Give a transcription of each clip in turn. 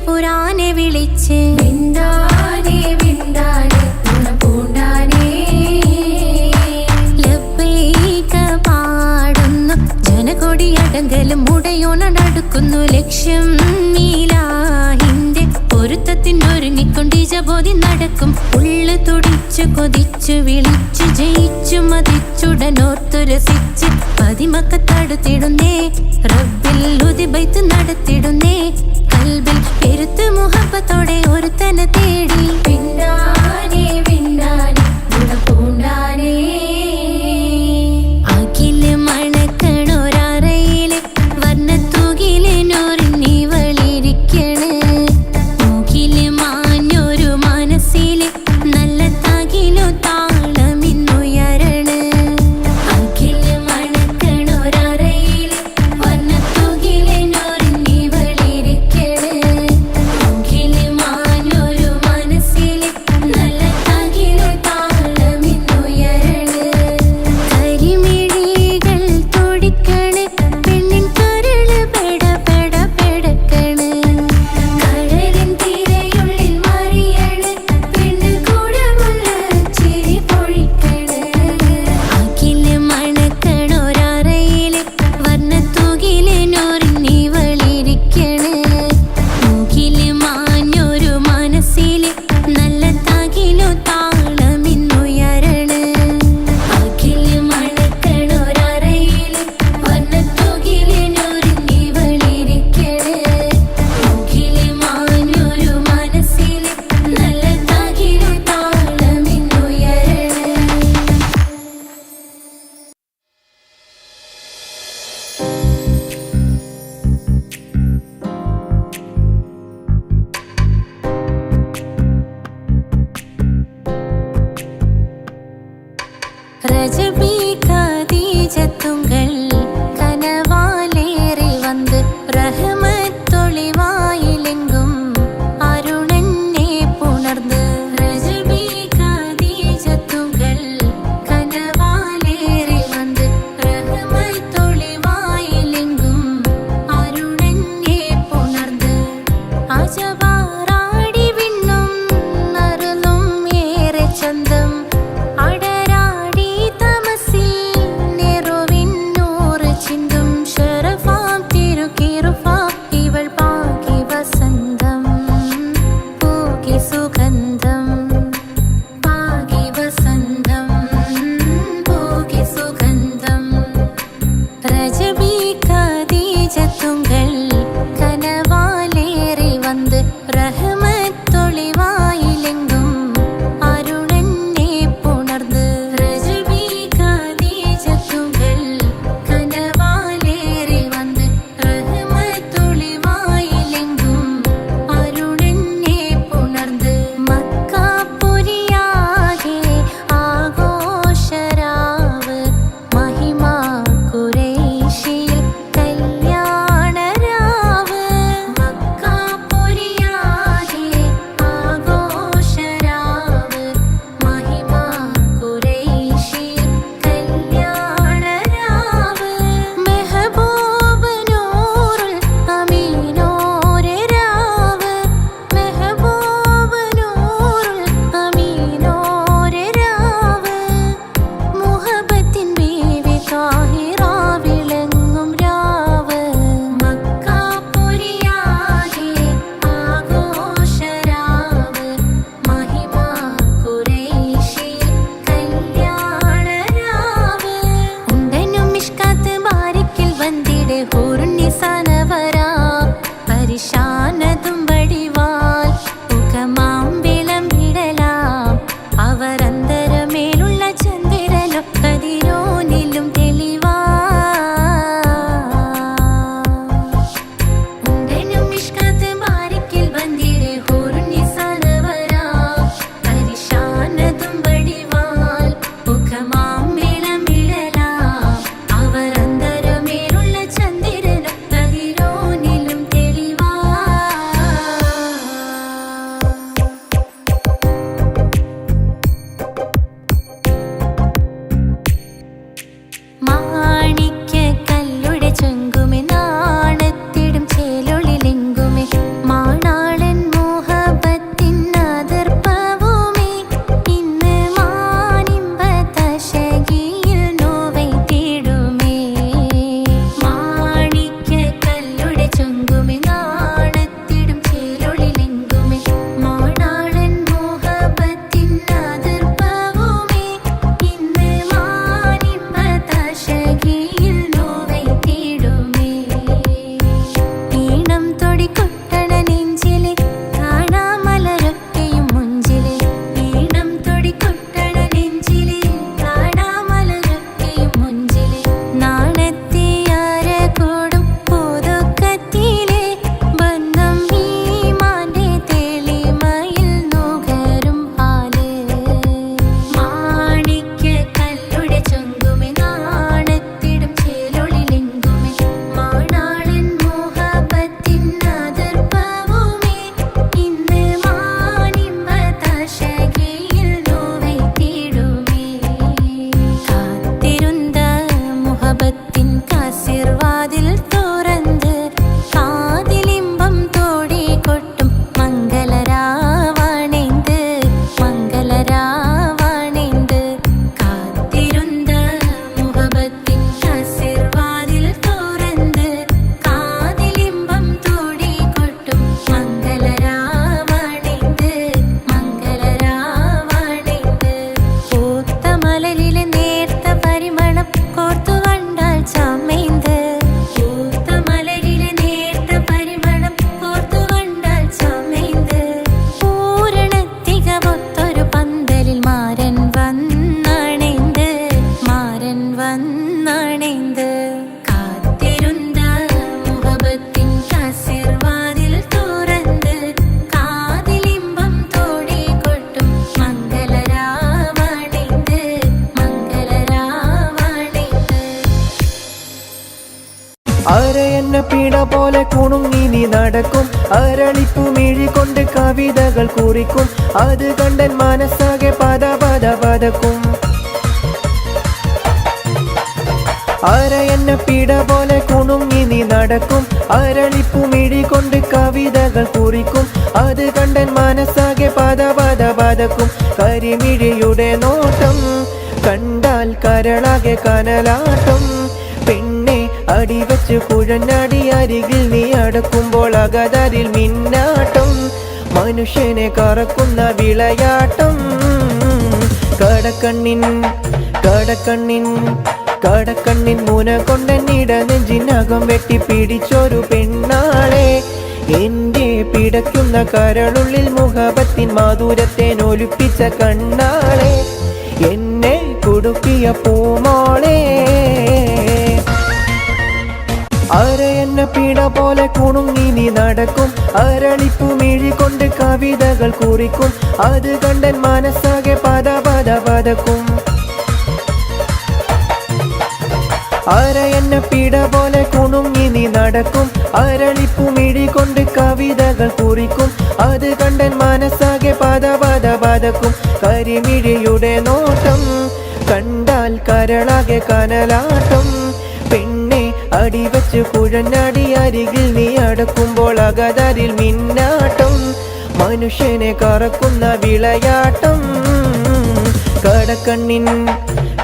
പുരാനെ വിളിച്ച് വിണ്ടാനെ വിണ്ടാനെ പൂണ്ടാനെ ലബ്ബൈക പാടുന്നു ജനകൊടിയടങ്കലും മുടയോണടുക്കുന്നു ലക്ഷ്യം മീലാഹിന്റെ പൊരുത്തത്തിനൊരുങ്ങിക്കൊണ്ടിജബോധി നടക്കും ഉള്ളു തുടിച്ചു കൊതിച്ചു വിളിച്ചു ജയിച്ചു മതിച്ചുടനോർത്തു രസിച്ച് പതിമക്കത്തടുത്തിടുന്നേ റബ്ബിൽ ഉദിബൈത്ത് നടത്തിടുന്നേ കൽബിൽ പെരുത്ത് മുഹബത്തോടെ ഒരുത്തനെ തേടി പിന്നാനെ പിന്നാനെ പൂണ്ടാനെ അഖില് മണക്കണൊരറയില് വർണ്ണത്തൂകില് നൂറിനി വളിരിക്കണ് മൂക്കില് മാഞ്ഞൊരു മനസ്സില് നല്ല തകിലു താളമിന്നുയരണ അഖില് മണക്കണൊരറയില് വർണ്ണത്തൂകില് നൂറിനി വളി സുഗന്ധം പാകി വസന്തം പോകി സുഗന്ധം രജബി ഖദീജത്തുങ്കൾ കനവാലേറി വന്ന് റഹ്മത്തൊളിവായിലെങ്കും അരുണനെ പുണർന്ന് രജബി ഖദീജത്തുങ്കൾ കനവാലേറി വന്ന് റഹ്മത്തൊളിവായിലെങ്കും അരുണനെ പുണർന്ന് മക്കാപുരിയാകെ ആഘോഷരാവ് മഹിമ ഖുറൈശിയിൽ കല്യാണരാവ് മക്കാപുരിയാകെ ആഘോഷരാവ് മഹിമ ഖുറൈശിയിൽ കല്യാണരാവ് മെഹബൂബ് നൂറുൽ അമീനോരെ രാവ് മെഹബൂബ് നൂറുൽ അമീനോരെ രാവ് മുഹബത്തിൻ ബീവി താഹിറ വിളങ്ങും രാവ് മക്കാപുരിയാകെ ആഘോഷരാവ് മഹിമ ഖുറൈശിയിൽ കല്യാണരാവ് ഉണ്ടനും മിഷ്കാത്ത് ബാരിക്കിൽ വന്നിടെ ഹൂറുന്നിസാനവരാ പരിശാനതും വടിവാൽ മുഖമാം വിളമ്പിടലാം അവരന്തരമേലുള്ള ചന്ദ്രനോ കതിരോനിലും തെളിവാ ഉണ്ടനും മിഷ്കാത്ത് ബാരിക്കിൽ വന്നിടെ ഹൂറുന്നിസാനവരാ പരിശാനതും വടിവാൽ മുഖമാം വിളമ്പിടലാം അവരന്തരമേലുള്ള ചന്ദ്രനോ കതിരോനിലും തെളിവാ മാണിക്യക്കല്ലുടെ ചൊങ്കുമെ നാണത്തിടും ചേലൊളിലെങ്കുമെ മാണാളൻ മോഹബത്തിൻ അതിർപ്പവുമേ ഇന്ന് മാനിമ്പ തശകിയിൽ നോവൈത്തിടുമേ മാണിക്യക്കല്ലുടെ ചൊങ്കുമെ നാണത്തിടും ചേലൊളിലെങ്കുമെ മാണാളൻ മോഹബത്തിൻ അതിർപ്പവുമേ ഇന്ന് മാനിമ്പ തശകിയിൽ നോവൈത്തിടുമേ ഈണം തൊടിക്കൊട്ടണ നെഞ്ചിലെ കാണാമലരൊക്കെയും മുഞ്ചിലെ ഈണം തൊടിക്കൊട്ടണ നെഞ്ചിലെ കാണാമലരൊക്കെയും മുഞ്ചിലെ നാണത്തിയാര കൂടും പുതുക്കത്തിലെ ബന്ധം ഈമാന്റെ തെളിമയിൽ നുകരും ഹാല് മാണിക്യക്കല്ലുടെ ചൊങ്കുമെ നാണത്തിടും ചേലൊളിലെങ്കുമെ മാണാളൻ മോഹബത്തിൻ അതിർപ്പവുമേ ഇന്ന് മാനിമ്പ തശകിയിൽ നോവൈത്തിടുമേ കാത്തിരുന്ന മുഹബത്തിൻ കാസിർവാതിൽ തുറന്ന് കാതിലിമ്പം തോടി കൊട്ടും മംഗളരാവണേന്ത് മംഗളരാവണേന്ത് കാത്തിരുന്ന മുഹബത്തിൻ കാസിർവാതിൽ തുറന്ന് കാതിലിമ്പം തോടി കൊട്ടും മംഗളരാവണേന്ത് മംഗളരാവണേന്ത് പൂത്ത മലരിലെ നേർത്ത പരിമളം കോർത്തു കണ്ടാൽ ചമൈന്ത് പൂത്ത മലരിലെ നേർത്ത പരിമളം കോർത്തു കണ്ടാൽ ചമൈന്ത് പൂരണത്തികവൊത്തൊരു പന്തലിൽ മാരൻ വന്നണൈന്ത് മാരൻ വന്നണൈന്ത് കാത്തിരുന്ന മുഹബത്തിൻ കാസിർവാതിൽ തുറന്ന് കാതിലിമ്പം തോടി കൊട്ടും മംഗളരാവണൈന്ത് മംഗളരാവണൈന്ത് അരയെന്ന പീഡ പോലെ കുണുങ്ങി നീ നടക്കും അരളിപ്പു മിഴികൊണ്ട് കവിതകൾ കുറിക്കും അത് കണ്ടൻ മനസ്സാകെ പദ പദ പതക്കും അരയെന്ന പീഡ പോലെ കുണുങ്ങി നീ നടക്കും അരളിപ്പു മിഴികൊണ്ട് കവിതകൾ കുറിക്കും അത് കണ്ടൻ മനസ്സാകെ പദ പദ പതക്കും കരിമിഴിയുടെ നോട്ടം കണ്ടാൽ കരളാകെ കനലാട്ടം പെണ്ണെ അടിവെച്ച് കുഴഞ്ഞടി അരികിൽ നീ അടക്കുമ്പോൾ അകതരിൽ മിന്നാട്ടം മനുഷ്യനെ കറക്കുന്ന വിളയാട്ടം. കടക്കണ്ണിൻ കടക്കണ്ണിൻ കടക്കണ്ണിൻ മുന കൊണ്ടെന്നിട നെഞ്ചിനകം വെട്ടി പിടിച്ചൊരു പെണ്ണാളെ. എന്റെ പിടയ്ക്കുന്ന കരളുള്ളിൽ മുഹബത്തിൻ മാധുരത്തെ നൊലിപ്പിച്ച കണ്ണാളെ. എന്നെ കുടുക്കിയ പൂമോളെ. അരയെന്ന പിട പോലെ കുണുങ്ങി നീ നടക്കും. അരളിപ്പു മിഴി കൊണ്ട് കവിതകൾ കുറിക്കും. അത് കണ്ടൻ മനസ്സാകെ പദ പദ പതക്കും. അരയെന്ന പിട പോലെ കുണുങ്ങി നീ നടക്കും. അരളിപ്പു മിഴി കൊണ്ട് കവിതകൾ കുറിക്കും. അത് കണ്ടൻ മനസ്സാകെ പദ പദ പതക്കും. കരിമിഴിയുടെ നോട്ടം കണ്ടാൽ കരളാകെ കനലാട്ടം. പെണ്ണെ അടിവച്ച് കുഴഞ്ഞടി അരികിൽ നീ അടക്കുമ്പോൾ അകതരിൽ മിന്നാട്ടം. മനുഷ്യനെ കറക്കുന്ന വിളയാട്ടം. കടക്കണ്ണിൻ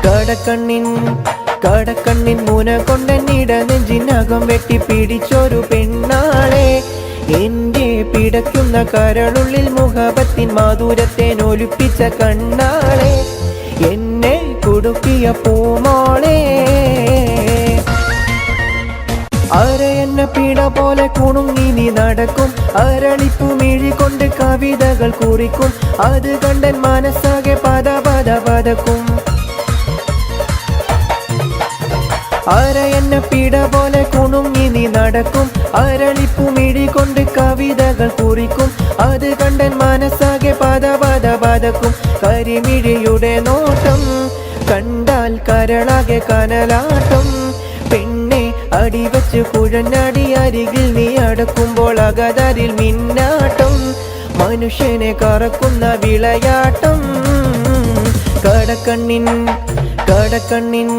കടക്കണ്ണിൻ കടക്കണ്ണിൻ മുന കൊണ്ടെന്നിട നെഞ്ചിനകം വെട്ടി പിടിച്ചൊരു പെണ്ണാളെ. എന്റെ പിടയ്ക്കുന്ന കരളുള്ളിൽ മുഹബത്തിൻ മാധുരത്തെ നൊലിപ്പിച്ച കണ്ണാളെ. എന്നെ കുടുക്കിയ പൂമോളെ. അരയെന്ന പിട പോലെ കുണുങ്ങി നീ നടക്കും. അരളിപ്പു മിഴി കൊണ്ട് കവിതകൾ കുറിക്കും. അത് കണ്ടൻ മനസ്സാകെ പദ പദ പതക്കും. അരയെന്ന പിട പോലെ കുണുങ്ങി നീ നടക്കും. അരളിപ്പു മിഴി കൊണ്ട് കവിതകൾ കുറിക്കും. അത് കണ്ടൻ മനസ്സാകെ പദ പദ പതക്കും. കരിമിഴിയുടെ നോട്ടം കണ്ടാൽ കരളാകെ കനലാട്ടം. പെണ്ണെ അടിവച്ച് കുഴഞ്ഞടി അരികിൽ നീ അടക്കുമ്പോൾ അകതരിൽ മിന്നാട്ടം. മനുഷ്യനെ കറക്കുന്ന വിളയാട്ടം. കടക്കണ്ണിൻ കടക്കണ്ണിൻ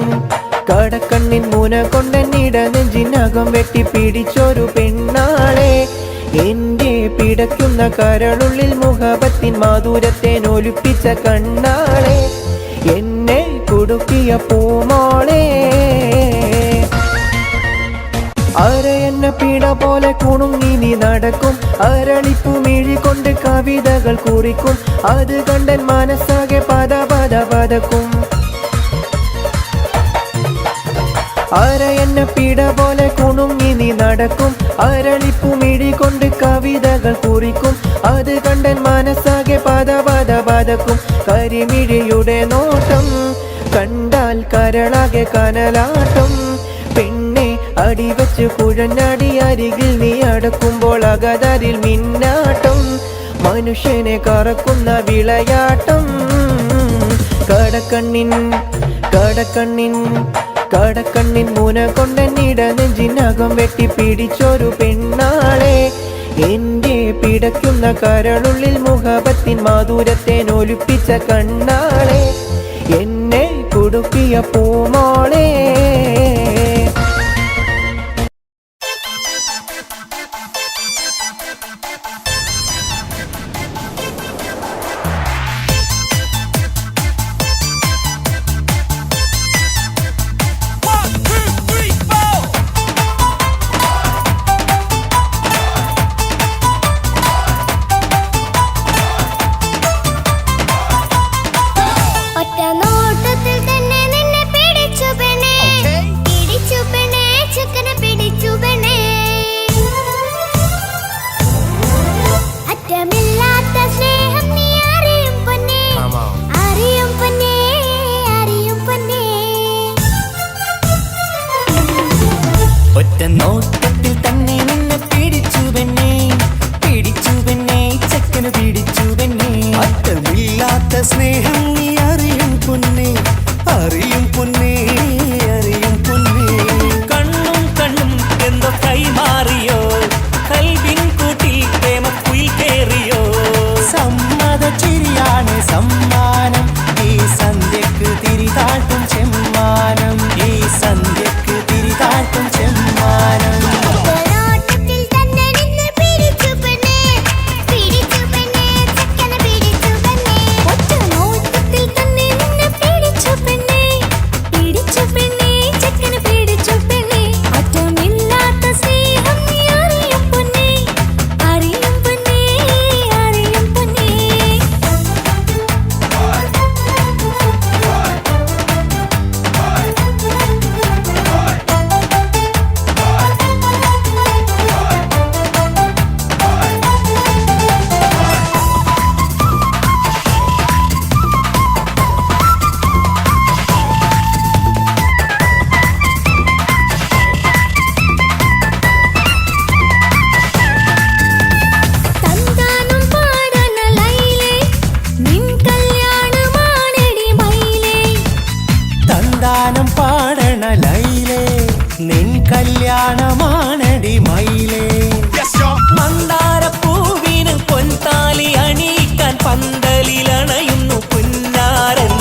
കടക്കണ്ണിൻ മുന കൊണ്ടെന്നിട നെഞ്ചിനകം വെട്ടി പിടിച്ചൊരു പെണ്ണാളെ. എന്റെ പിടയ്ക്കുന്ന കരളുള്ളിൽ മുഹബത്തിൻ മാധുരത്തെ നൊലിപ്പിച്ച കണ്ണാളെ. എന്നെ കുടുക്കിയ പൂമോളെ. അരയെന്ന പിട പോലെ കുണുങ്ങി നീ നടക്കും. അരളിപ്പു മിഴി കൊണ്ട് കവിതകൾ കുറിക്കും. അത് കണ്ടൻ മനസ്സാകെ പദ പദ പതക്കും. അരയെന്ന പിട പോലെ കുണുങ്ങി നീ നടക്കും. അരളിപ്പു മിഴി കൊണ്ട് കവിതകൾ കുറിക്കും. അത് കണ്ടൻ മനസ്സാകെ പദ പദ പതക്കും. കരിമിഴിയുടെ നോട്ടം കണ്ടാൽ കരളാകെ കനലാട്ടം. പെണ്ണെ അടിവച്ച് കുഴഞ്ഞടി അരികിൽ നീ അടക്കുമ്പോൾ അകതരിൽ മിന്നാട്ടം. മനുഷ്യനെ കറക്കുന്ന വിളയാട്ടം. കടക്കണ്ണിൻ കടക്കണ്ണിൻ കടക്കണ്ണിൻ മുന കൊണ്ടെന്നിട നെഞ്ചിനകം വെട്ടി പിടിച്ചൊരു പെണ്ണാളെ. എന്റെ പിടയ്ക്കുന്ന കരളുള്ളിൽ മുഹബത്തിൻ മാധുരത്തെ നൊലിപ്പിച്ച കണ്ണാളെ. എന്നെ കുടുക്കിയ പൂമോളെ. ഒറ്റ നോട്ടത്തിൽ തന്നെ നിന്നെ പിടിച്ചു പെണ്ണേ. പന്തലിലണയുന്നു പുന്നാരൻ.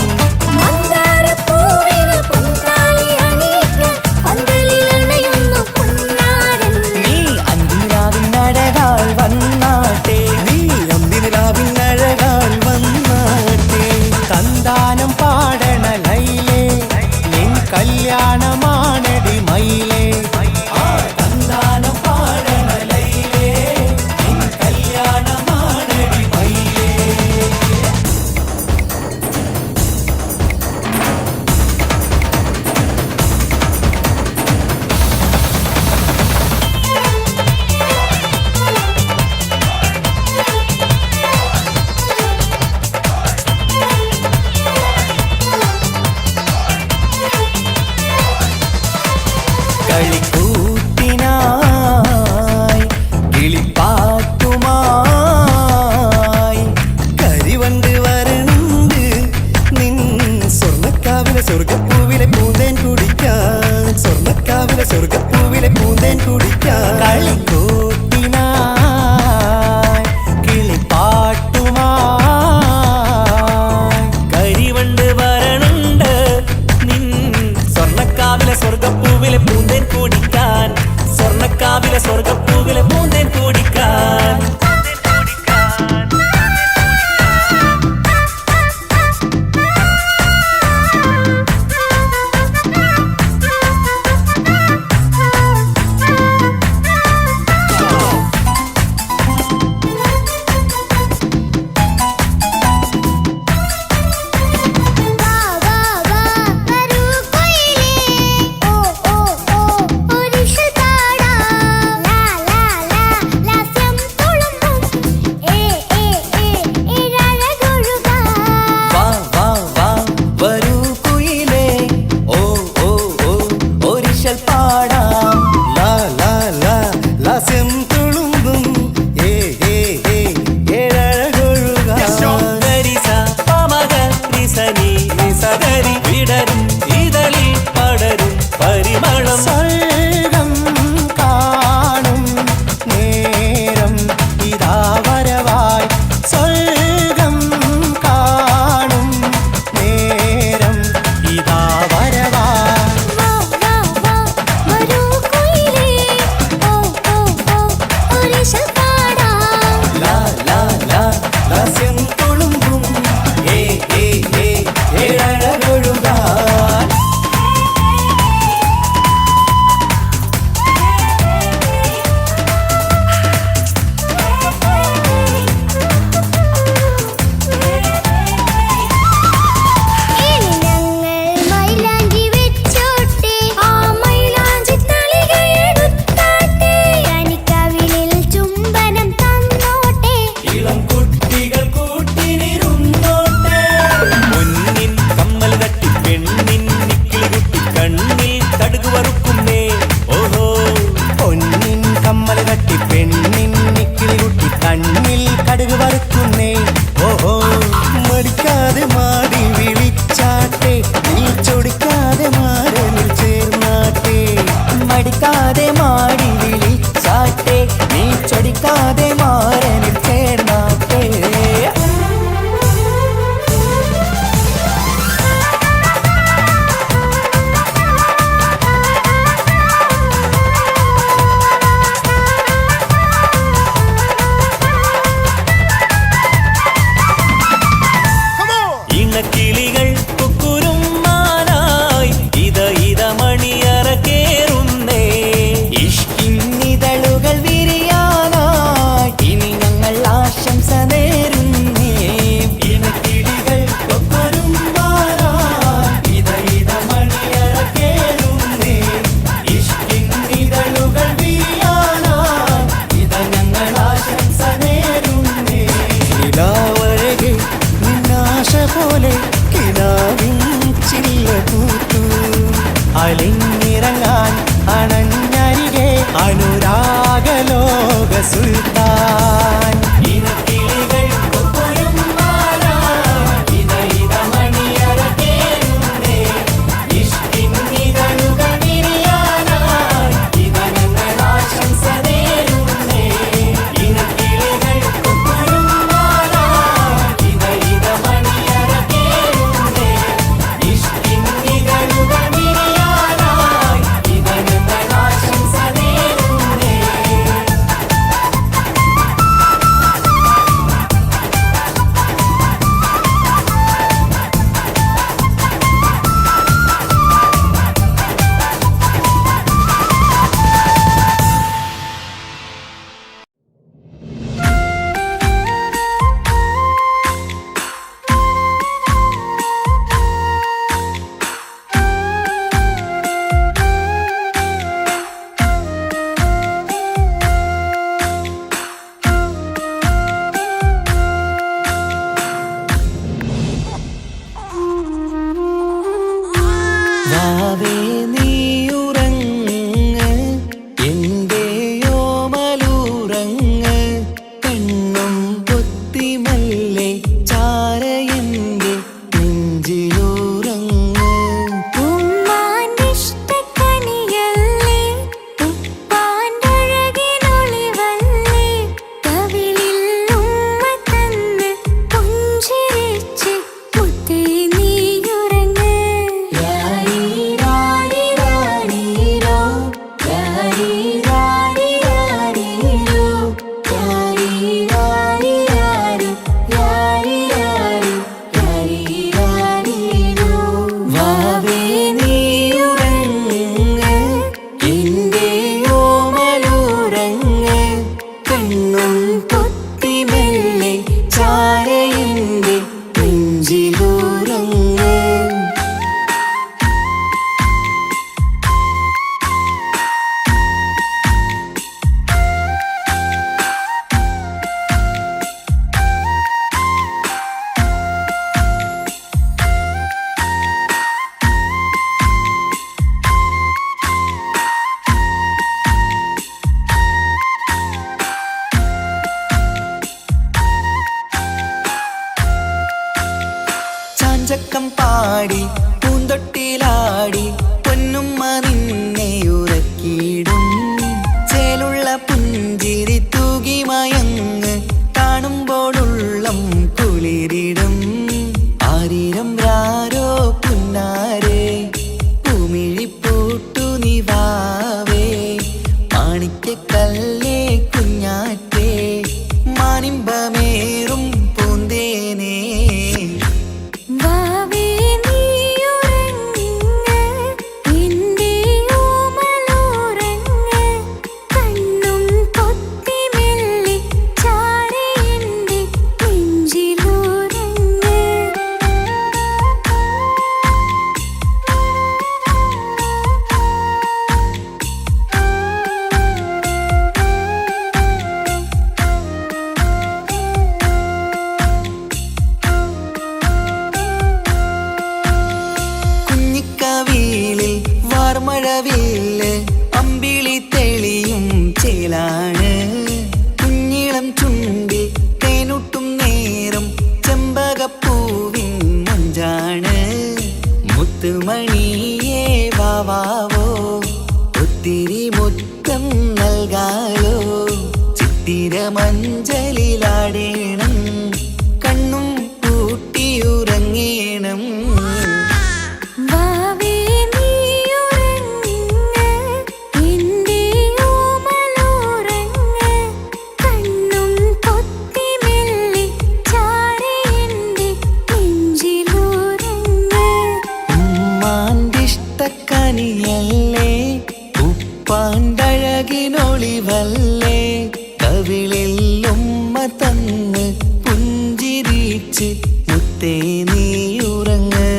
മന്ദാരപ്പൂവിന് പൊൻതാലി അണിയിക്കാൻ പന്തലിലണയുന്നു പുന്നാരൻ. നീ അന്തിരാവിനഴകാൽ വന്നാട്ടെ, നീ അന്തിരാവിനഴകാൽ വന്നാട്ടെ. സന്താനം പാടണ ലൈലേ, നിൻ കല്യാണമാണടി മയിലേ. സന്താനം പാടണ ലൈലേ, നിൻ കല്യാണമാണടി മയിലേ. കളിക്കൂത്തിനായി കിളിപ്പാട്ടുമായി കരിവണ്ട് വരണ്ട് നിൻ സ്വർണ്ണക്കാവിലെ സ്വർഗപ്പൂവിലെ പൂന്തേൻ കുടിക്കാൻ, സ്വർണ്ണക്കാവിലെ സ്വർഗപ്പൂവിലെ പൂന്തേൻ കുടിക്കാൻ. കളിക്കൂത്തിനായി കിളിപ്പാട്ടുമായി കരിവണ്ട് വരണ്ട് നിൻ സ്വർണ്ണക്കാവിലെ സ്വർഗപ്പൂവിലെ പൂന്തേൻ കുടിക്കാൻ, സ്വർണ്ണക്കാവിലെ സ്വർഗപ്പൂവിലെ പൂന്തേൻ കുടിക്കാൻ. വാ വാ വാ വരൂ കൊയിലേ, ഓ ഓ ഓ ഒരിഷൽ പാടാം. ലാ ലാ ലാ ലാസ്യം തുളുമ്പും ഏ ഏ ഏ ഇഴഴകൊഴുകാം. വാ വാ വാ വരൂ കുയിലേ, ഓ ഓ ഓ ഒരിശൽ പാടാം. ലാ ലാ ലാ ലാസ്യം തുളുമ്പും ഏ ഏ ഏ ഏഴഴകൊഴുകാൻ. ഗരിസ പമഗ നിസനി നിസഗരി വിടരും ഇതളിൽ പടരും പരിമളം. സ്വർഗം കാണും നേരം ഇതാ വരവായി, സ്വർഗം കാണും നേരം ഇതാ വരവായി. വാ വാ വാ വരൂ കൊയിലേ, ഓ ഓ ഓ ഒരിഷൽ പാടാം. ലാ ലാ ലാ ലാസ്യം തുളുമ്പും ഏ ഏ ഏ ഏഴഴകൊഴുകാൻ. ഇനി ഞങ്ങൾ മൈലാഞ്ചി വെച്ചോട്ടെ, ആ മൈലാഞ്ചി തളിക എടുത്താട്ടെ. കനിക്കവിളിൽ ചുംബനം തന്നോട്ടെ. ഇളം കുട്ടികൾ കൂട്ടിനിരുന്നോട്ടെ. പൊന്നിൻ കമ്മൽ തട്ടി പെണ്ണിൻ നിക്കിളി കുട്ടി കണ്ണിൽ കടുക് വറുക്കുന്നേ. ഓഹോ പൊന്നിൻ കമ്മൽ തട്ടി പെണ്ണിൻ നിക്കിളി കുട്ടി കണ്ണിൽ കടുക് വറുക്കുന്നേ. ഓഹോ മടിക്കാതെ മാടി വിളിച്ചാട്ടെ, നീ ചൊടിക്കാതെ മാരനിൽ ചേർന്നാട്ടെ. മടിക്കാതെ മാടി വിളിച്ചാട്ടെ, നീ ചൊടിക്കാതെ മാറനിൽ ചേർന്നാട്ടെ. ഇണക്കിളികൾ കുക്കുരും മാനായി ഇത ഇത മണിയറ കേറുന്നേ. ഇഷ്കിന്നിതളുകൾ വിരിയാനായി ഇനി ഞങ്ങൾ ആശംസ നേരുന്നേ. ഇണക്കിളികൾ കുക്കുരും മാനായി ഇത ഇത മണിയറ കേറുന്നേ. ഇഷ്കിന്നിതളുകൾ വിരിയാനായി ഇത ഞങ്ങൾ ആശംസ നേരുന്നേ. നിലാവഴകെ നിന്നാശ പോലെ കിനാവിൻ ചില്ല കൂത്തു. അലിഞ്ഞിറങ്ങാൻ അണഞ്ഞരികെ അനുരാഗലോക സുൽത്താൻ. ഇനക്കിളികൾ കൊക്കൊരും മാനായി ഇത ഇത മണിയറ കേറുന്നേ. ഇഷ്കിന്നിതളുകൾ വിരിയാനായി ഇത ഞങ്ങൾ ആശംസ നേരുന്നേ. ഇനക്കിളികൾ കൊക്കൊരും മാനായി മെല്ലെ ചാരയെന്റെ നെഞ്ചിലുറങ്ങ് ഉമ്മാന്റെ ഇഷ്ടക്കനിയല്ലേ ഉപ്പാന്റെ അഴകിനൊളിവല്ലേ കവിളിൽ ഉമ്മ തന്ന് പുഞ്ചിരിച്ച് മുത്തേ നീയുറങ്ങ് യാരീരാരീരാരീരോ യാരീരാരീരാരീരോ യാരീരാരീരാരു യാരീരാരു യാരീരാരീരോ വാവേ നീയുറങ്ങ് എന്റെ ഓമലുറങ്ങ് കണ്ണും പൊത്തി മെല്ലെ ചാരയെന്റെ നെഞ്ചിലുറങ്ങ് ചാഞ്ചക്കം പാടി പൂന്തൊട്ടിലാടി പൊന്നുമ്മ നിന്നെ ഉറക്കിയിടും ചേലുള്ള പുഞ്ചിരി തൂകി മയങ്ങ് കാണുമ്പോഴുള്ളം കുളിരിടും ആരീരം രാരോ പുന്നാരേ പൂമിഴിപ്പൂട്ടു നിവാവേ മാണിക്കക്കല്ലേ കുഞ്ഞാറ്റേ മാനിമ്പമേറും പൂന്തേനേ വാവേ നീയുറങ്ങ് എന്റെ ഓമലുറങ്ങ് കണ്ണും പൊത്തി മെല്ലെ ചാരയെന്റെ നെഞ്ചിലുറങ്ങ് കുഞ്ഞിക്കവിളിൽ വാർമഴവില്ല് അമ്പിളി തെളിയും ചേലാണ് കുഞ്ഞിളം ചുണ്ടിൽ തേനൂട്ടും നേരം ചെമ്പകപ്പൂവിൻ മഞ്ചാണ് മുത്തുമണിയേ വാവാവോ ഒത്തിരി മുത്തം നൽകാലോ ചിത്തിര മഞ്ചലിലാടേണം കണ്ണും പൂട്ടിയുറങ്ങേണം വാവേ നീയുറങ്ങ് എന്റെ ഓമലുറങ്ങ് കണ്ണും പൊത്തി മെല്ലെ ചാരയെന്റെ നെഞ്ചിലുറങ്ങ് ഉമ്മാന്റെ ഇഷ്ടക്കനിയല്ലേ ഉപ്പാന്റെ അഴകിനൊളിവല്ലേ കവിളിൽ ഉമ്മ തന്ന് പുഞ്ചിരിച്ച് മുത്തേ നീയുറങ്ങ്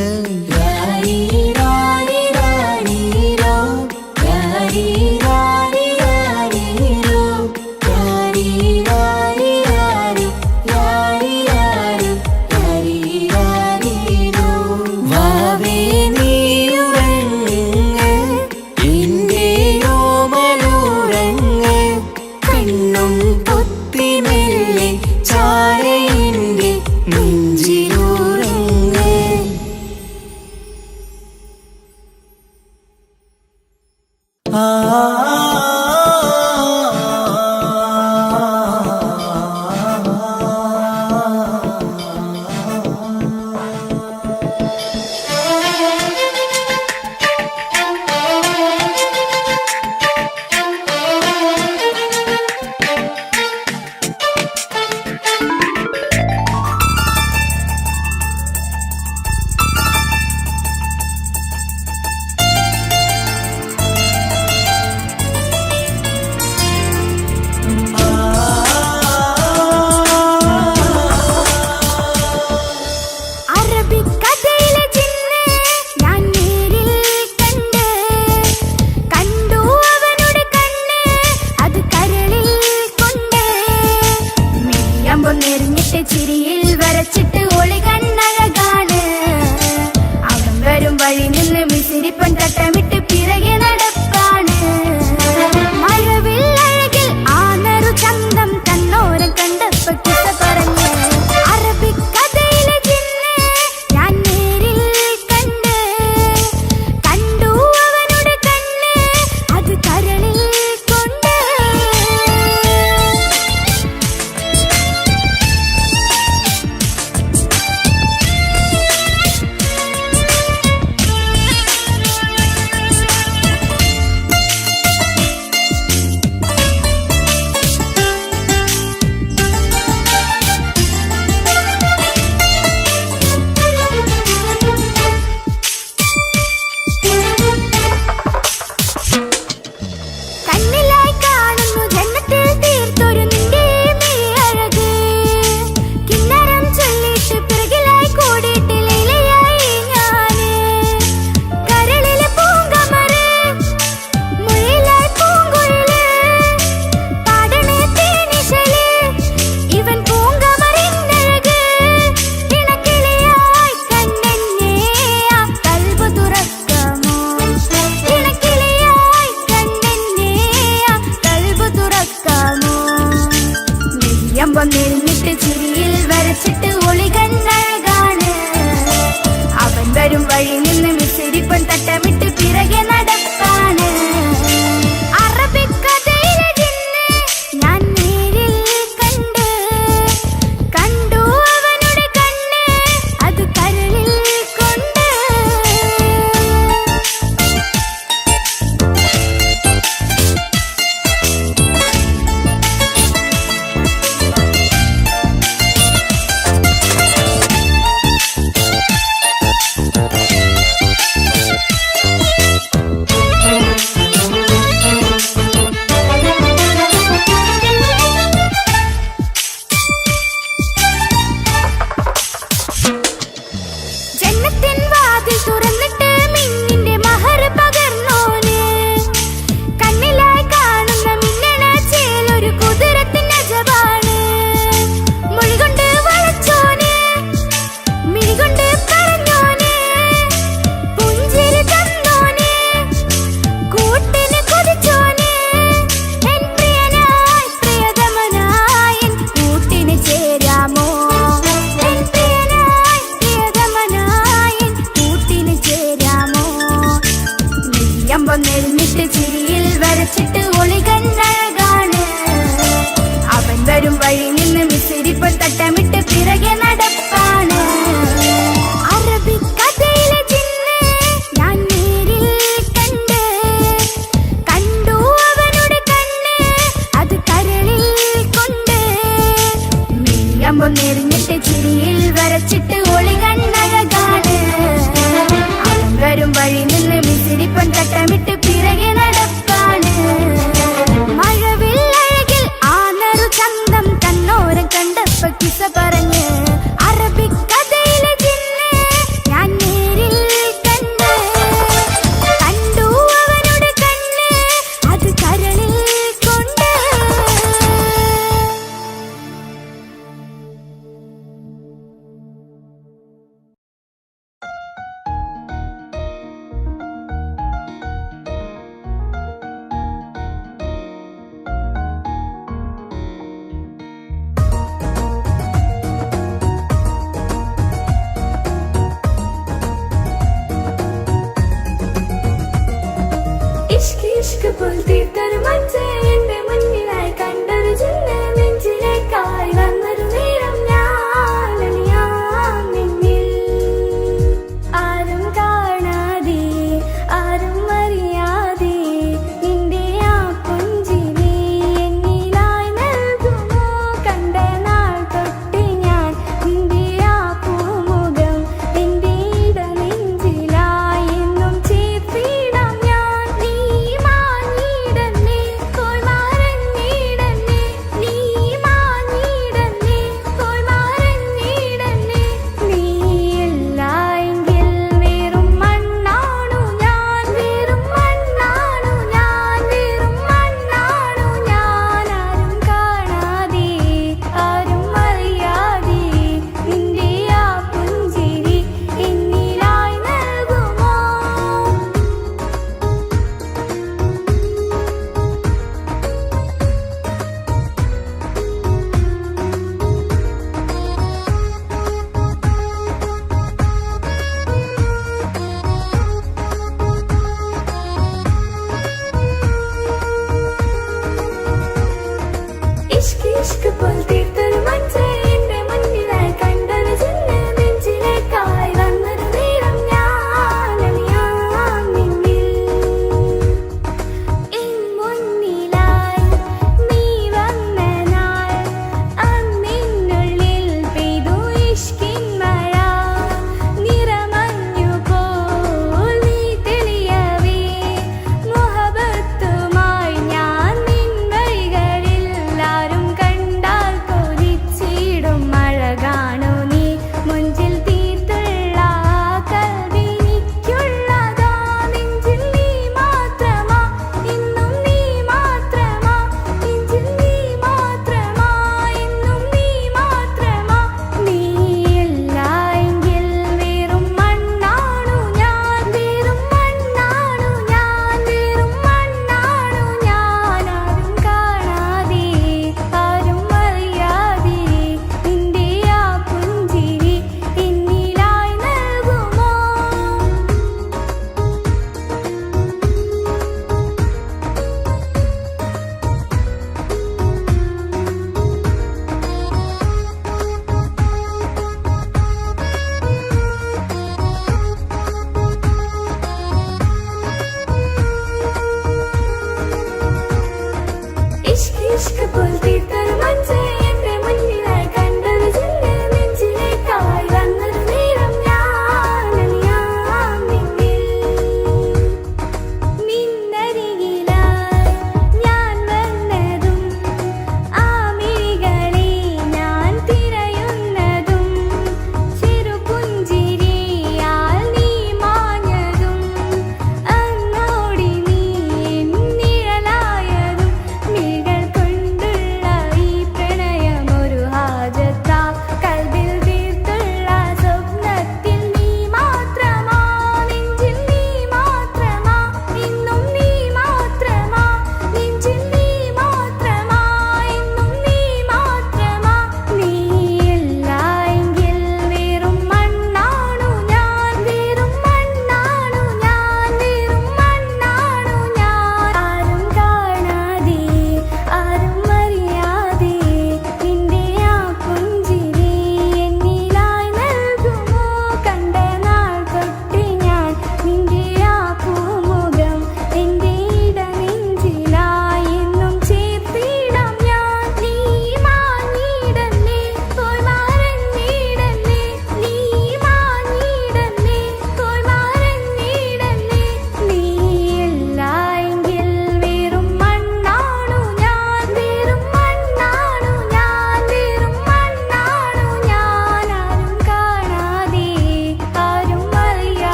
യാരീരാരീരാരീരോ യാരീരാരീരാരീരോ യാരീരാരീരാരു യാരീരാരു യാരീരാരീരോ വാവേ നീയുറങ്ങ് എന്റെ ഓമലുറങ്ങ് കണ്ണും പൊത്തി മെല്ലെ ചാരയെന്റെ നെഞ്ചിലുറങ്ങ് ആ അറബിക്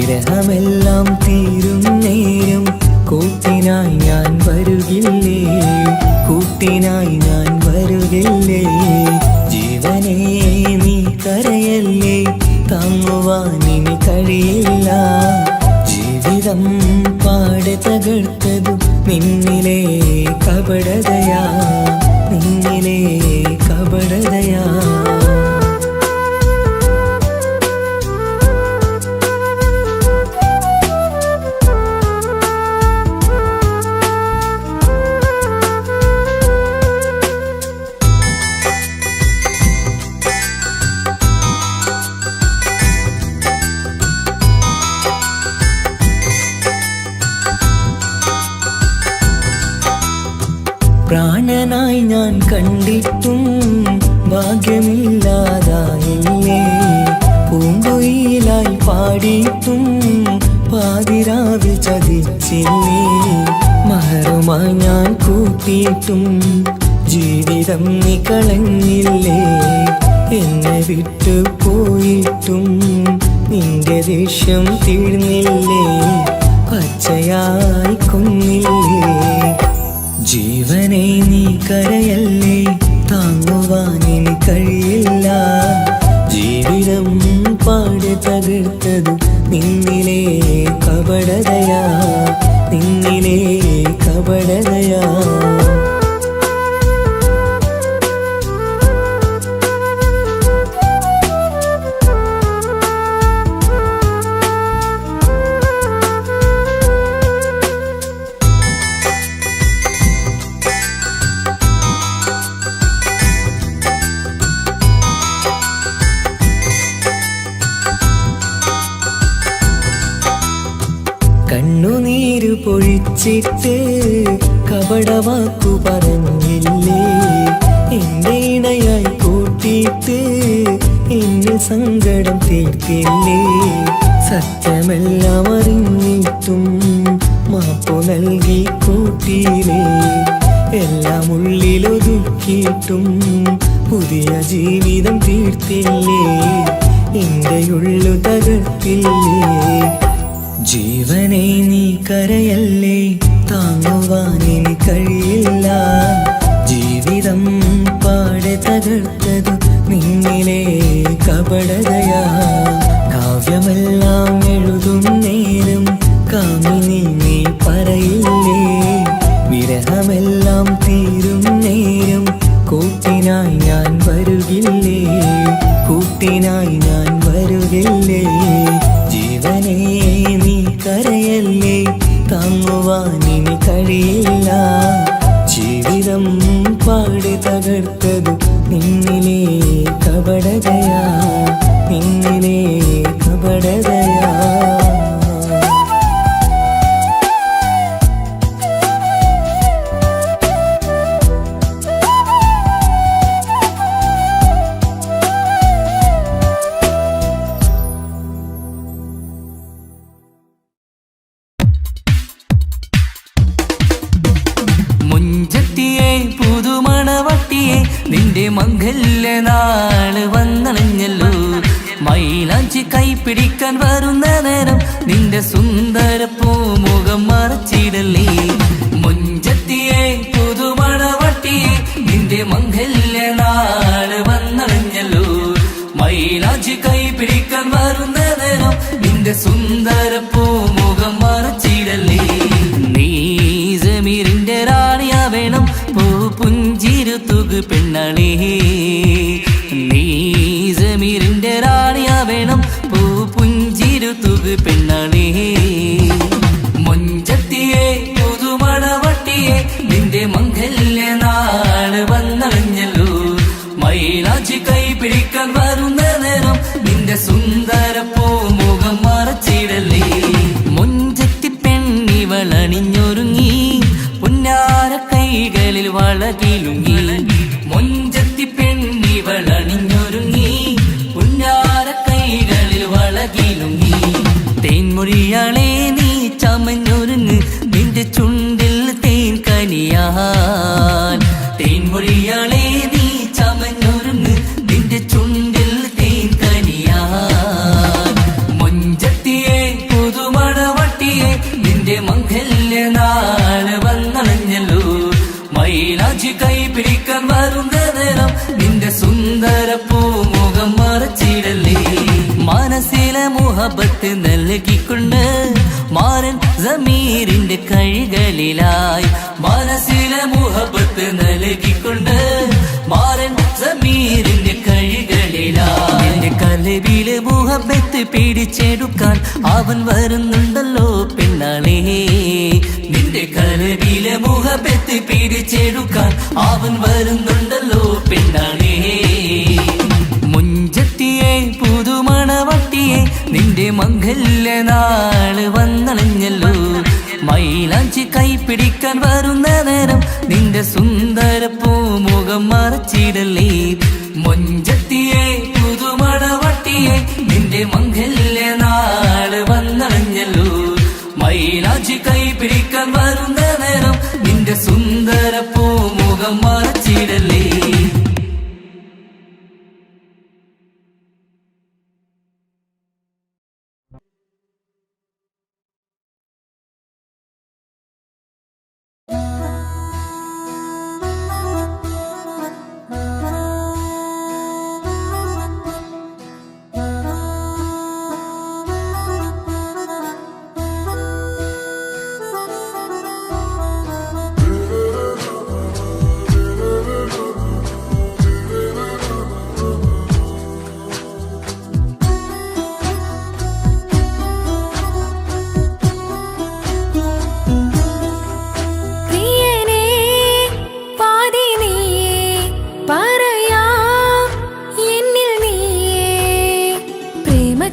വിരഹമെല്ലാം തീരും നേരം കൂട്ടിനായി ഞാൻ വരുകില്ലേ, കൂട്ടിനായി ഞാൻ വരുകില്ലേ. ജീവനേ നീ കരയല്ലേ, താങ്ങുവാനിനി കഴിയില്ല. ജീവിതം പാടെ തകർത്തതു നിന്നിലെ കപടതയാ, നിന്നിലെ കപടതയാ. പ്രാണനായി ഞാൻ കണ്ടിട്ടും ഭാഗ്യമില്ലാതായില്ലേ, പൂങ്കുയിലായി പാടിയിട്ടും പാതിരാവിൽ ചതിച്ചില്ലേ. മഹറുമായി ഞാൻ കൂട്ടിയിട്ടും ജീവിതം നീ കളഞ്ഞില്ലേ, എന്നെ വിട്ടു പോയിട്ടും നിന്റെ ദേഷ്യം തീർന്നില്ലേ, പച്ചയായി കൊന്നില്ലേ. ജീവനെ നീ കരയല്ലേ, താങ്ങുവാനിനി കഴിയില്ല. ജീവിതം പാടെ തകർത്തതു നിന്നിലെ കപടതയാ, നിന്നിലെ കപടതയാ. കണ്ണുനീര് പൊഴിച്ചിട്ട് കപടവാക്കു പറഞ്ഞില്ലേ, എന്റെ ഇണയായി കൂട്ടിയിട്ട് എന്നിൽ സങ്കടം തീർത്തില്ലേ. സത്യമെല്ലാം അറിഞ്ഞിട്ടും മാപ്പു നൽകി കൂട്ടിയില്ലേ, എല്ലാം ഉള്ളിലൊതുക്കിയിട്ടും പുതിയ ജീവിതം തീർത്തില്ലേ, എന്റെ ഉള്ളു തകർത്തില്ലേ. ജീവനെ നീ കരയല്ലേ, താങ്ങുവാനിനി കഴിയില്ല. ജീവിതം പാടെ തകർത്തതു നിന്നിലെ കപടതയാ. കാവ്യമെല്ലാം എഴുതും നേരം കാമിനി നീ പറയില്ലേ, വിരഹമെല്ലാം തീരും നേരം കൂട്ടിനായി ഞാൻ വരുകില്ലേ, കൂട്ടിനായി ഞാൻ വരുകില്ലേ. ജീവനേ നീ കരയല്ലേ, താങ്ങുവാനിനി കഴിയില്ല. ജീവിതം പാടെ തകർത്തതു നിന്നിലെ കപടതയാ, നിന്നിലെ കപടതയാ. നിന്റെ മംഗല്യ നാള് വന്നണഞ്ഞല്ലോ, മൈലാഞ്ചി കൈപിടിക്കാൻ വരുന്ന നേരം നിന്റെ സുന്ദര പൂമുഖം മറച്ചിടല്ലേ. മുഞ്ചത്തിയെ പുതുമണവട്ടിയെ നിന്റെ മംഗല്യ നാള് വന്നണഞ്ഞല്ലോ, മൈലാഞ്ചി കൈപിടിക്കാൻ വരുന്ന നേരം നിന്റെ സുന്ദര പൂമുഖം മറച്ചിടല്ലേ. നീ ജമീറിന്റെ റാണിയാ വേണം, പുഞ്ചിരുത്തുകു പെണ്ണളേ. നീ ജമീറിന്റെ റാണിയാ വേണം, പുഞ്ചിരുത്തുകു പെണ്ണളേ. മുഞ്ചത്തിയെ പുതുമണവട്ടിയെ നിന്റെ മംഗല്യ നാള് വന്നണഞ്ഞല്ലോ, മൈലാഞ്ചി കൈപിടിക്കാൻ വരുന്ന നേരം നിന്റെ സുന്ദര പൂമുഖം മറച്ചിടല്ലേ. മുഞ്ചത്തി പെണ്ണിവളണിഞ്ഞൊരുങ്ങി പുന്നാര കൈകളിൽ വളകിലുങ്ങി, മുഞ്ചത്തി പെണ്ണിവളണിഞ്ഞൊരുങ്ങി പുന്നാര കൈകളിൽ വളകിലുങ്ങി. തേൻമൊഴിയാളെ നീ ചമഞ്ഞൊരുങ്ങ്, നിന്റെ ചുണ്ടിൽ തേൻ കനിയാൻ. തേൻമൊഴിയാളെ നീ ചമഞ്ഞൊരുങ്ങ്, നിന്റെ ചുണ്ടിൽ തേൻ കനിയാൻ. മുഞ്ചത്തിയെ മനസ്സിലെ മുഹബത്ത് നൽകിക്കൊണ്ട് മാരൻ സമീറിന്റെ കൈകളിലായി മനസ്സിലെ മുഹബത്ത് നൽകിക്കൊണ്ട് മാരൻ സമീറിന്റെ കൈകളിലായി എന്റെ കൽവിലെ മുഹബത്ത് പിടിച്ചെടുക്കാൻ അവൻ വരുന്നുണ്ടല്ലോ പെണ്ണാളേ നിന്റെ കൽവിലെ മുഹബത്ത് പിടിച്ചെടുക്കാൻ അവൻ വരുന്നുണ്ടല്ലോ പെണ്ണാളേ മുഞ്ചത്തിയെ പുതുമണവട്ടിയെ നിന്റെ മംഗല്യ നാള് വന്നണഞ്ഞല്ലോ മൈലാഞ്ചി കൈപ്പിടിക്കാൻ വരുന്ന നേരം നിന്റെ സുന്ദര പൂമുഖം മറച്ചിടല്ലേ മുഞ്ചത്തിയെ പുതുമണവട്ടിയെ നിന്റെ മംഗല്യ നാള് വന്നണഞ്ഞല്ലോ മൈലാഞ്ചി കൈപ്പിടിക്കാൻ വരുന്ന നേരം നിന്റെ സുന്ദര പൂമുഖം മറച്ചിടല്ലേ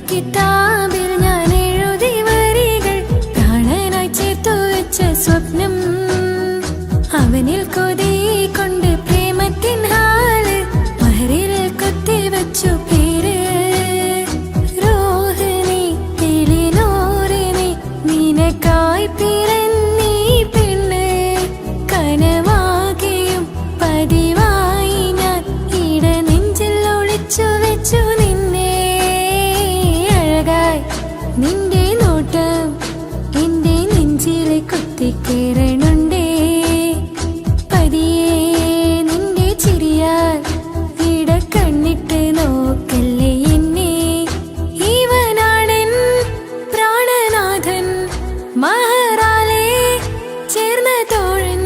കിതാബിൽ ഞാൻ എഴുതി വരികൾ പ്രാണനായി ചേർത്തു വെച്ച സ്വപ്നം അവനിൽ കൊതി കൊണ്ട് പ്രേമത്തിൻ ഹാല് മഹറിൽ കൊത്തി വച്ചു പേര് റോഹിണി തെളിനോറിനി നിനക്കായി പിറന്നീ പെണ്ണ് കനവാകെയും പതിവായി ഞാൻ ഇട നെഞ്ചിൽ ഒളിച്ചു വെച്ചു നിന്റെ നോട്ടം എന്റെ നെഞ്ചിലെ കുത്തിക്കേറണുണ്ടേ പതിയെ നിന്റെ ചിരിയാൽ ഇടക്കണ്ണിട്ട് നോക്കല്ലേ എന്നെ ഇവനാടൻ പ്രാണനാഥൻ മഹറാലെ ചേർന്ന തോഴൻ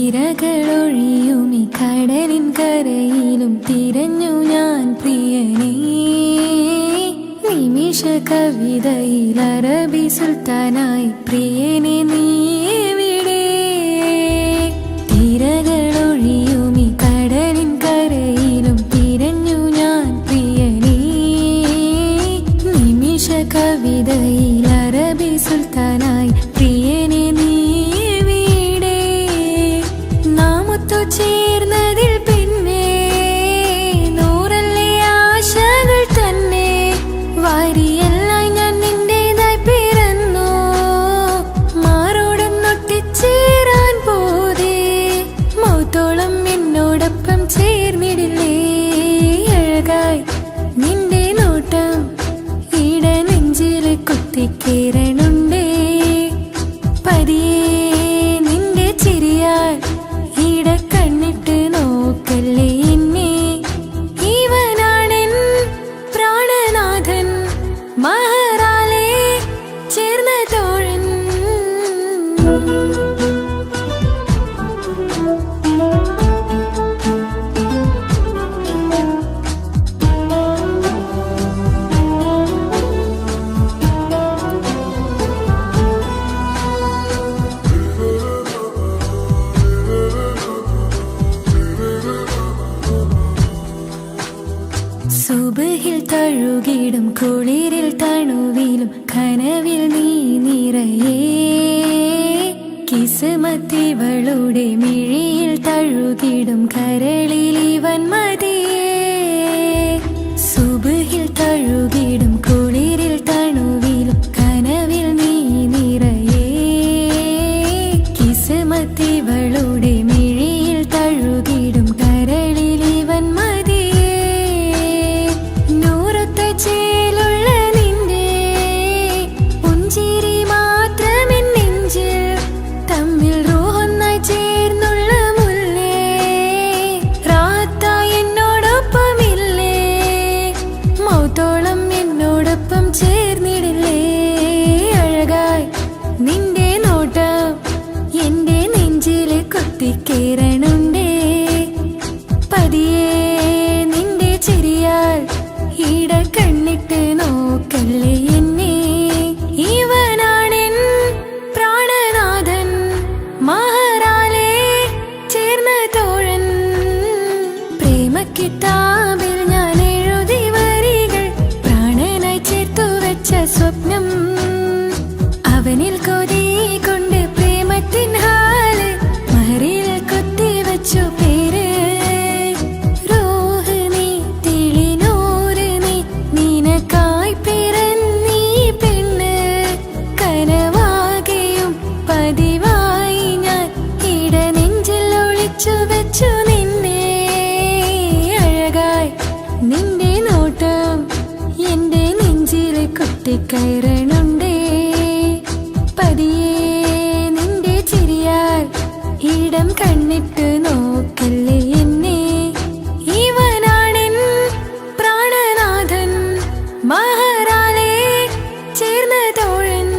തിരകളൊഴിയും ഈ കടലിൻ കരയിലും തിരഞ്ഞു ഞാൻ പ്രിയനേ നിമിഷ കവിതയിൽ അറബി സുൽത്താനായി പ്രിയനെ നീ എവിടെ തിരകളൊഴിയും ഈ കടലിൻ കരയിലും തിരഞ്ഞു ഞാൻ പ്രിയനേ നിമിഷ കവിതയിൽ അറബി സുൽത്താനായി പ്രിയനെ നീ ചേർന്നതിൽ പിന്നെ നൂറല്ലേ ആശകൾ തന്നെ വാരിയെല്ലാം ഞാൻ നിന്റേതായി പിറന്നു മാറോടൊന്നൊട്ടിച്ചേരാൻ പോതേ മൗത്തോളം എന്നോടൊപ്പം ചേർന്നിടില്ലേ അഴകായി നിന്റെ നോട്ടം ഇട നെഞ്ചിൽ കുത്തിക്കേറണുണ്ടേ പതിയെ നിന്റെ ചിരിയാൽ കണ്ണിട്ട് നോക്കല്ലേ എന്നെ ഇവനാടൻ പ്രാണനാഥൻ മഹറാലെ ചേർന്ന തോഴൻ സുബഹിൽ തഴുകിടും കുളിരിൽ തണുവിലും കനവിൽ നീ നിറയേ കിസ്മത്തിവളുടെ മിഴിയിൽ തഴുകിടും കരളിൽ ഇവൻ മതിയേ സുബഹിൽ തഴുകിടും കുളിരിൽ തണുവിലും കനവിൽ നീ നിറയേ കിസ്മത്തിവ ഇവളുടെ മിഴിയിൽ തഴുകിടും കരളിൽ ഇവൻ മതിയേ നൂറൊത്ത ചേലുള്ള നിന്റെ പുഞ്ചിരി മാത്രമെൻ നെഞ്ചിൽ തമ്മിൽ റൂഹൊന്നായി ചേർന്നുള്ള മുല്ലേ റാത്തായി എന്നോടൊപ്പമില്ലേ മൗത്തോളം എന്നോടൊപ്പം ചേർന്നിടില്ലേ അഴകായി നിന്റെ നോട്ടം എന്റെ നെഞ്ചില് കുത്തിക്കേറണുണ്ടേ പതിയെ നിന്റെ ചിരിയാൽ ഈട കണ്ണിട്ട് നോക്കല്ലേ എന്നെ ഇവനാണെൻ പ്രാണനാഥൻ മഹറാലെ ചേർന്ന തോഴൻ പ്രേമക്കിതാബിൽ ഞാൻ എഴുതി വരികൾ പ്രാണനായി ചേർത്തു വെച്ച സ്വപ്നം അവനിൽ കൊതി കൊണ്ട് പ്രേമത്തിൻ ഹാല് മഹറിൽ കൊത്തി വച്ചു പേര് റൂഹ് നീ തെളിനൂറ് നീ നിനക്കായി പിറന്നീ പെണ്ണ് കനവാകെയും പതിവായി ഞാൻ ഇട നെഞ്ചിൽ ഒളിച്ചു വെച്ചു നിന്നെ അഴകായി നിന്റെ നോട്ടം എന്റെ നെഞ്ചിൽ കുത്തിക്കയറണുണ്ടേ പതിയെ നിന്റെ ചിരിയാൽ ഇടം കണ്ണിട്ട് നോക്കല്ലേ എന്നെ ഇവനാണെൻ പ്രാണനാഥൻ മഹറാലെ ചേർന്ന തോഴൻ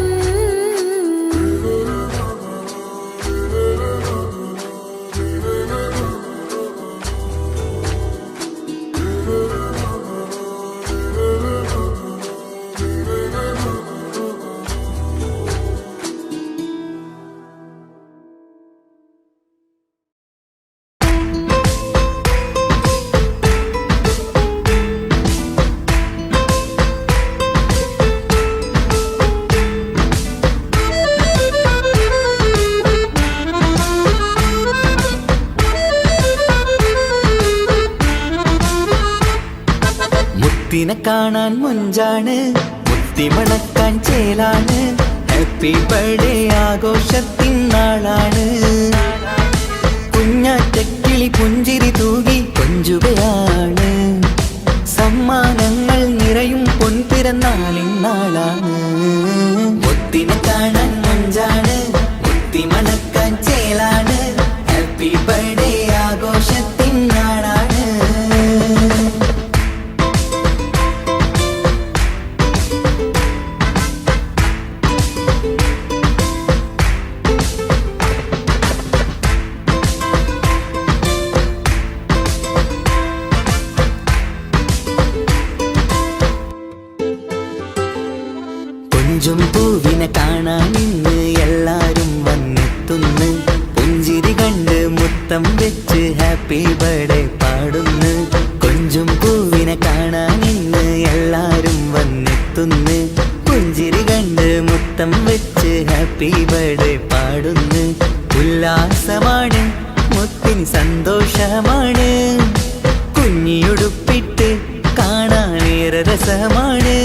മുത്തിനെ കാണാൻ മുഞ്ചാണ് മുത്തിമണക്കാൻ ചേലാണ് ഹാപ്പി ബർത്ത്ഡേ ആഘോഷത്തിൻ നാളാണ് കുഞ്ഞാറ്റക്കിളി പുഞ്ചിരി തൂകി കൊഞ്ചുകയാണ് സമ്മാനങ്ങൾ നിറയും പൊൻപിറന്നാളിൻ നാളാണ് മുത്തിനെ കാണാൻ മുഞ്ചാണ് മുത്തിമണക്കാൻ ചേലാണ് ഹാപ്പി ബർത്ത്ഡേ ആഘോഷത്തിൻ നാളാണ് കൊഞ്ചും പൂവിനെ കാണാൻ ഇന്ന് എല്ലാരും വന്നെത്തുന്നു പുഞ്ചിരി കണ്ട് മുത്തം വെച്ച് ഹാപ്പി ബർത്ത്ഡേ പാടുന്നു കൊഞ്ചും പൂവിനെ കാണാൻ ഇന്ന് എല്ലാരും വന്നെത്തുന്നു പുഞ്ചിരി കണ്ട് മുത്തം വെച്ച് ഹാപ്പി ബർത്ത്ഡേ പാടുന്നു ഉല്ലാസമാണ് മുത്തിന് സന്തോഷമാണ് കുഞ്ഞിയുടുപ്പിട്ട് കാണാനേറെ രസമാണ്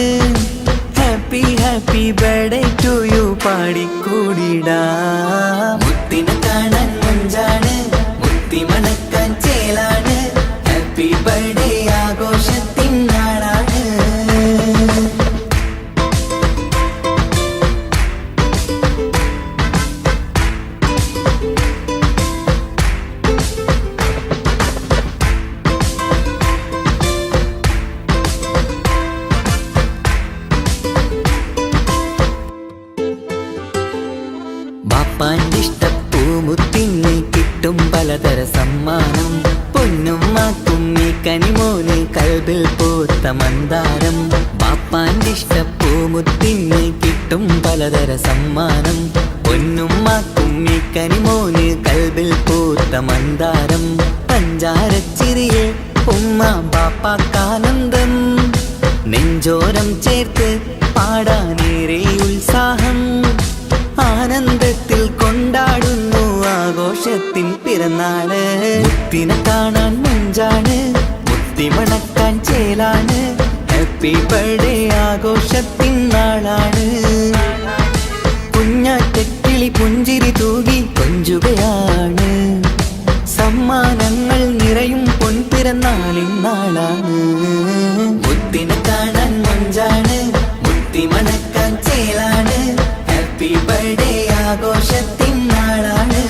happy happy birthday to you പാടിക്കൂടിടാ മുത്തിനെ കാണാൻ മുഞ്ചാണ് മുത്തി മണക്കാൻ ചേലാണ് ഹാപ്പി ബർത്ത്ഡേ ആഘോഷത്തിൻ നാളാണ് ബാപ്പാന്റെ ഇഷ്ടപ്പൂമുത്തിന് കിട്ടും പലതര സമ്മാനം പൊന്നും മാക്കും ഈ കനിമോന് കൽബിൽ പൂത്ത മന്ദാരം ബാപ്പാന്റെ ഇഷ്ടപ്പൂമുത്തിന് കിട്ടും പലതര സമ്മാനം പൊന്നും മാക്കും ഈ കനിമോന് കൽബിൽ പൂത്ത മന്ദാരം പഞ്ചാരച്ചിരിയെ ഉമ്മ ബാപ്പാക്കാനന്ദം നെഞ്ചോരം ചേർത്ത് പാടാനേറെ ഉത്സാഹം ആനന്ദത്തിൽ കൊണ്ടാടുന്നു ആഘോഷത്തിൻ പിറന്നാള് മുത്തിനെ കാണാൻ മുഞ്ചാണ് മുത്തി മണക്കാൻ ചേലാണ് ഹാപ്പി ബർത്ത്ഡേ ആഘോഷത്തിൻ നാളാണ് കുഞ്ഞാറ്റക്കിളി പുഞ്ചിരി തൂകി കൊഞ്ചുകയാണ്. സമ്മാനങ്ങൾ നിറയും പൊൻപിറന്നാളിന്നാളാണ്. മുത്തിനെ കാണാൻ മൊഞ്ചാണ്, മുത്തി മണക്കാൻ ചേലാണ്. Happy birthday ആഘോഷത്തിൻ നാളാണ്.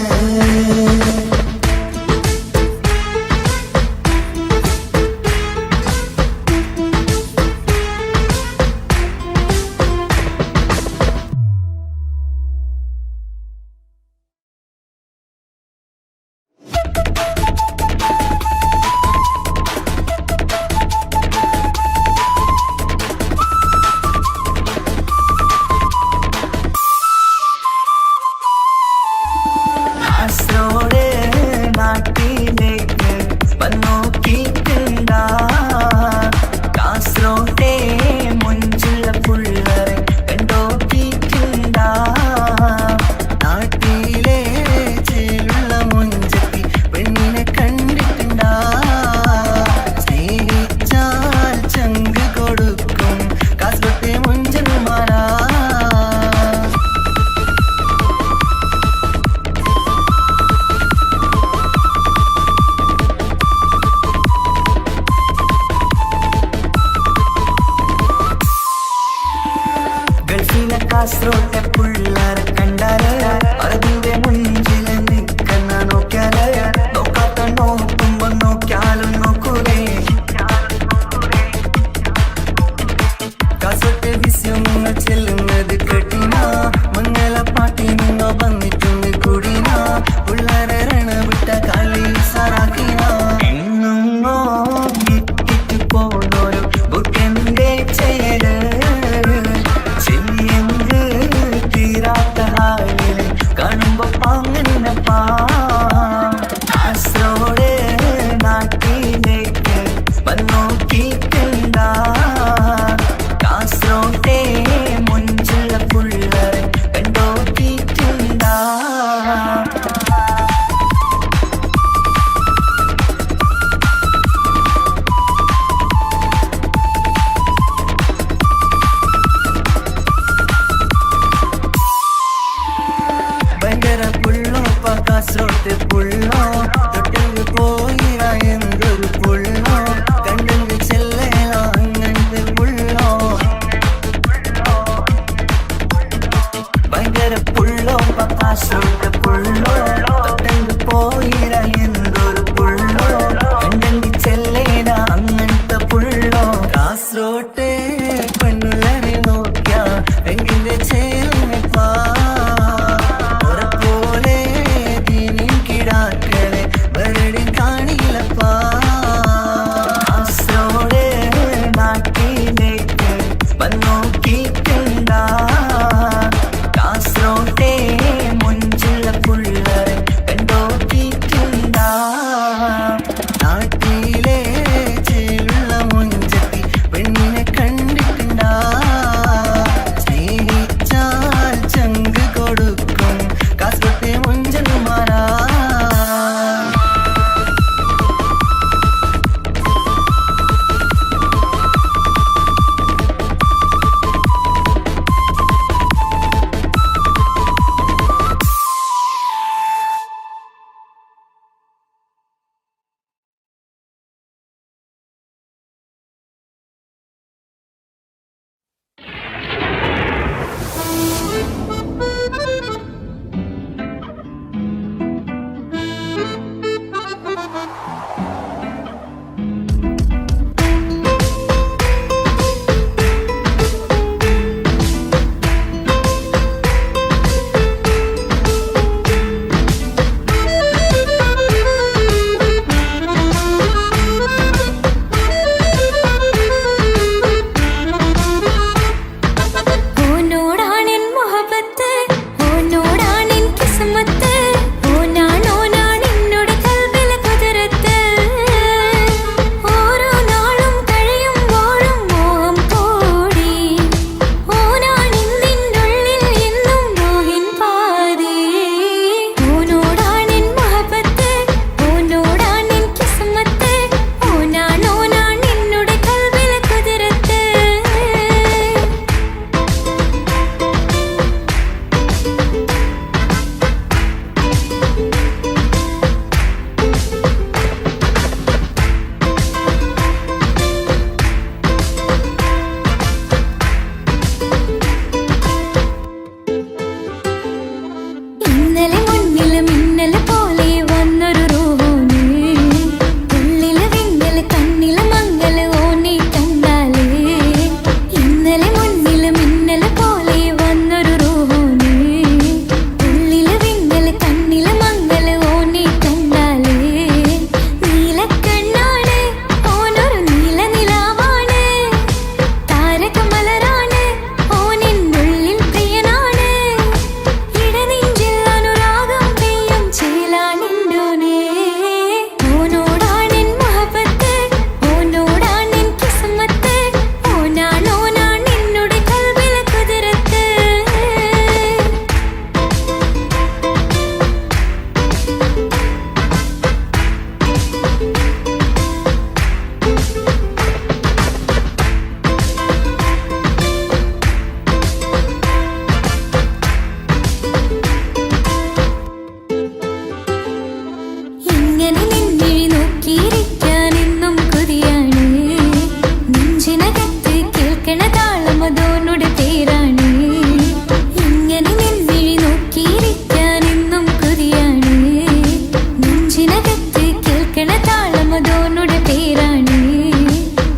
മനസ്സകത്ത് കേൾക്കണ താളമതോനുടെ പേരാണ്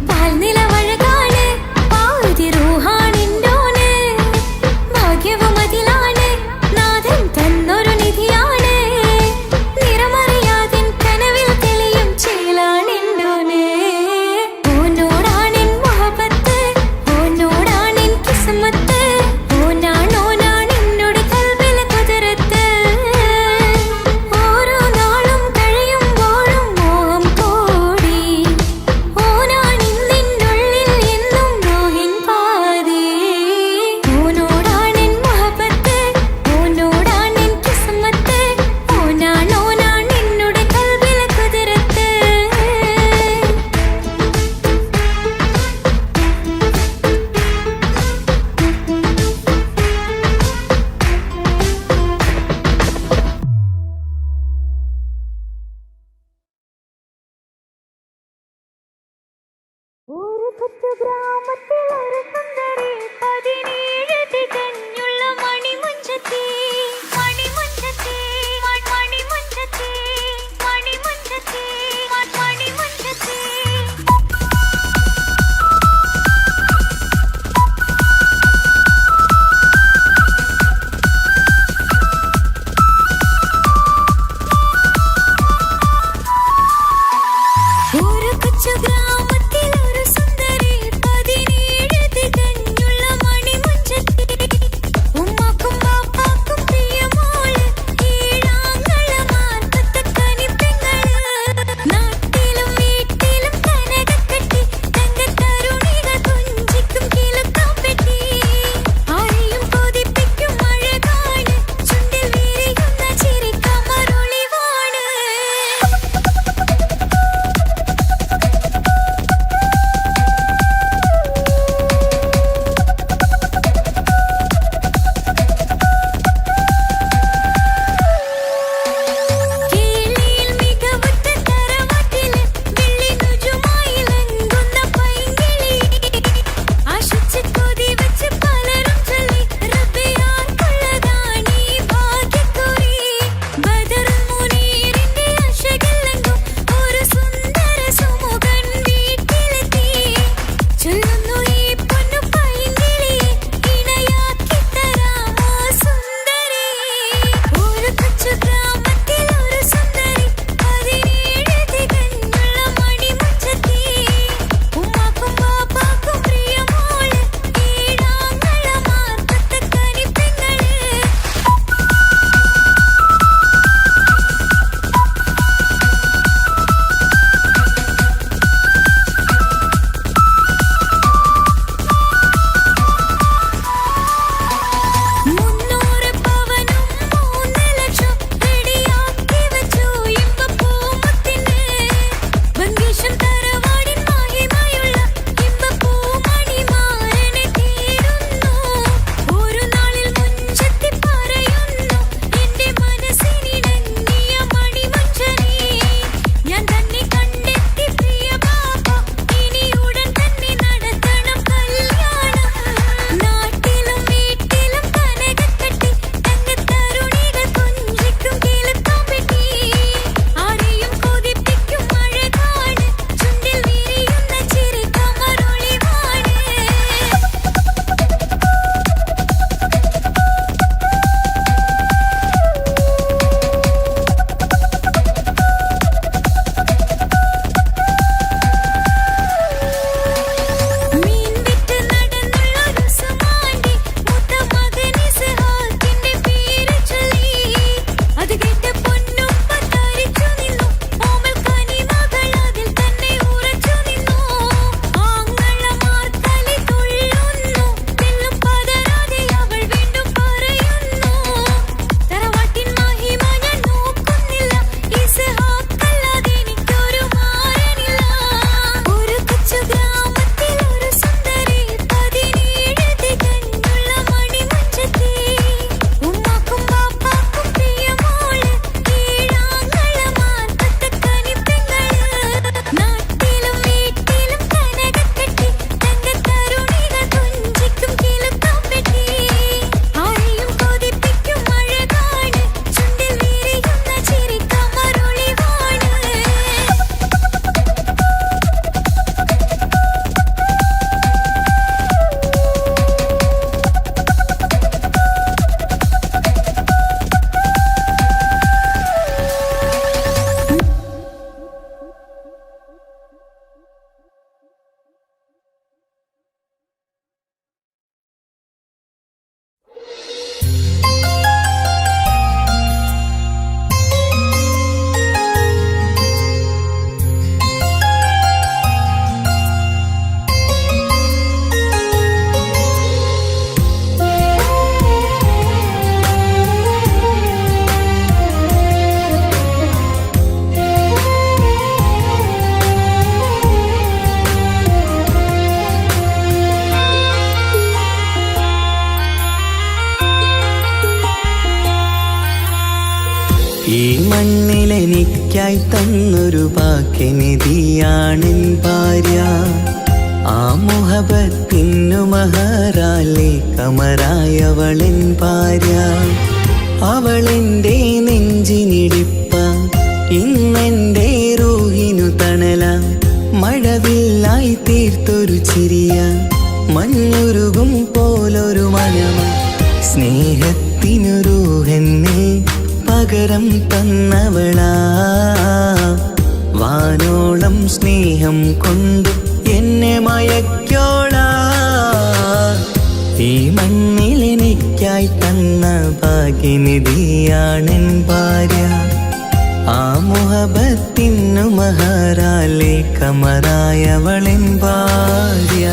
പാൽനിലവഴകാണ് പാതി റൂഹാണിൻ്റോന് ഭാഗ്യവും അതിലാണ് നാഥൻ തന്നൊരു നിധിയാണ് നിറമറിയാതിൻ കനവിൽ തെളിയും ചേലാണിൻ്റോന് ഓനോടാണിൻ മുഹബത്ത് ഓനോടാണിൻ കിസ്മത്ത് ഓനാണെന്നോട് കൽബിലെ കുതിരത്ത് ഓരോ നാളും കഴിയുമ്പോഴും മോഹം കൂടി ഓനാണിന്നുള്ളിൽ എന്നും മോഹിൻ പാതി ഓനോടാണിൻ മുഹബത്ത് ഓനോടാണിൻ കിസ്മത്ത് ഓനാണെന്നോട് കൽബിലെ കുതിരത്ത് ഒരു കൊച്ചു ഗ്രാമത്തിൽ ഒരു സുന്ദരി 17 തികഞ്ഞുള്ള മണിമുഞ്ചത്തി മണിമുഞ്ചത്തി മണിമുഞ്ചത്തി മണിമുഞ്ചത്തി മണിമുഞ്ചത്തി ഒരു കൊച്ചു ഗ്രാമത്തിൽ ഒരു സുന്ദരി 17 തന്നൊരു ഭാഗ്യനിധിയാണെൻ ഭാര്യ. ആ മുഹബത്തിനു മഹറാലെ കമറായവളെൻ ഭാര്യ. അവളെൻ്റെ നെഞ്ചിനിടിപ്പ, ഇന്നെൻ്റെ റൂഹിനു തണല. മഴവില്ലായി തീർത്തൊരു ചിരിയ, മഞ്ഞുരുകും പോലൊരു മനമ. സ്നേഹത്തിനു റൂഹെന്നെ പകരം തന്നവളാ. വാനോളം സ്നേഹം കൊണ്ട് എന്നെ മയക്കോളാ. ഈ മണ്ണിലെനിക്കായി തന്ന ഭാഗ്യനിധിയാണെൻ ഭാര്യ. ആ മുഹബത്തിനു മഹറാലെ കമറായവളെൻ ഭാര്യ.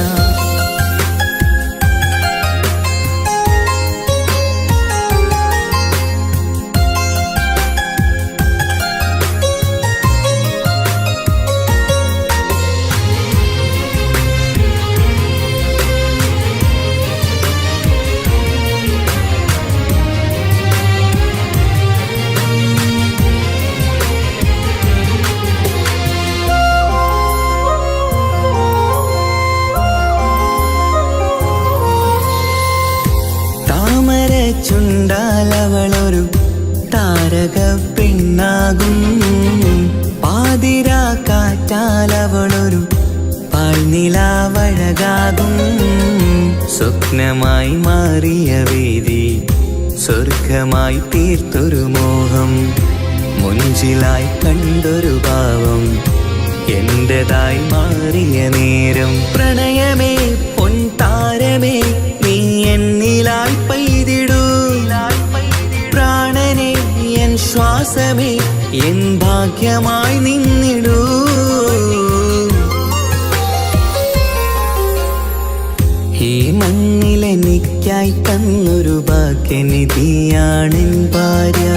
ചുണ്ടാലവളൊരു താരക പെണ്ണാകും. പാതിരാ കാറ്റാലവളൊരു പാൽനിലാവഴകാകും. സ്വപ്നമായി മാറിയ വേദി സ്വർഗമായി തീർത്തൊരു മോഹം. മുഞ്ചിലായി കണ്ടൊരു ഭാവം എന്റേതായി മാറിയ നേരം. പ്രണയമേ പൊൻതാരമേ നീ എന്നിലായി പെയ്തിടൂ. പ്രാണനെ എൻ ശ്വാസമേ എൻ ഭാഗ്യമായി നിന്നിടൂ. ഈ മണ്ണിലെനിക്കായി തന്നൊരു ഭാഗ്യനിധിയാണെൻ ഭാര്യ.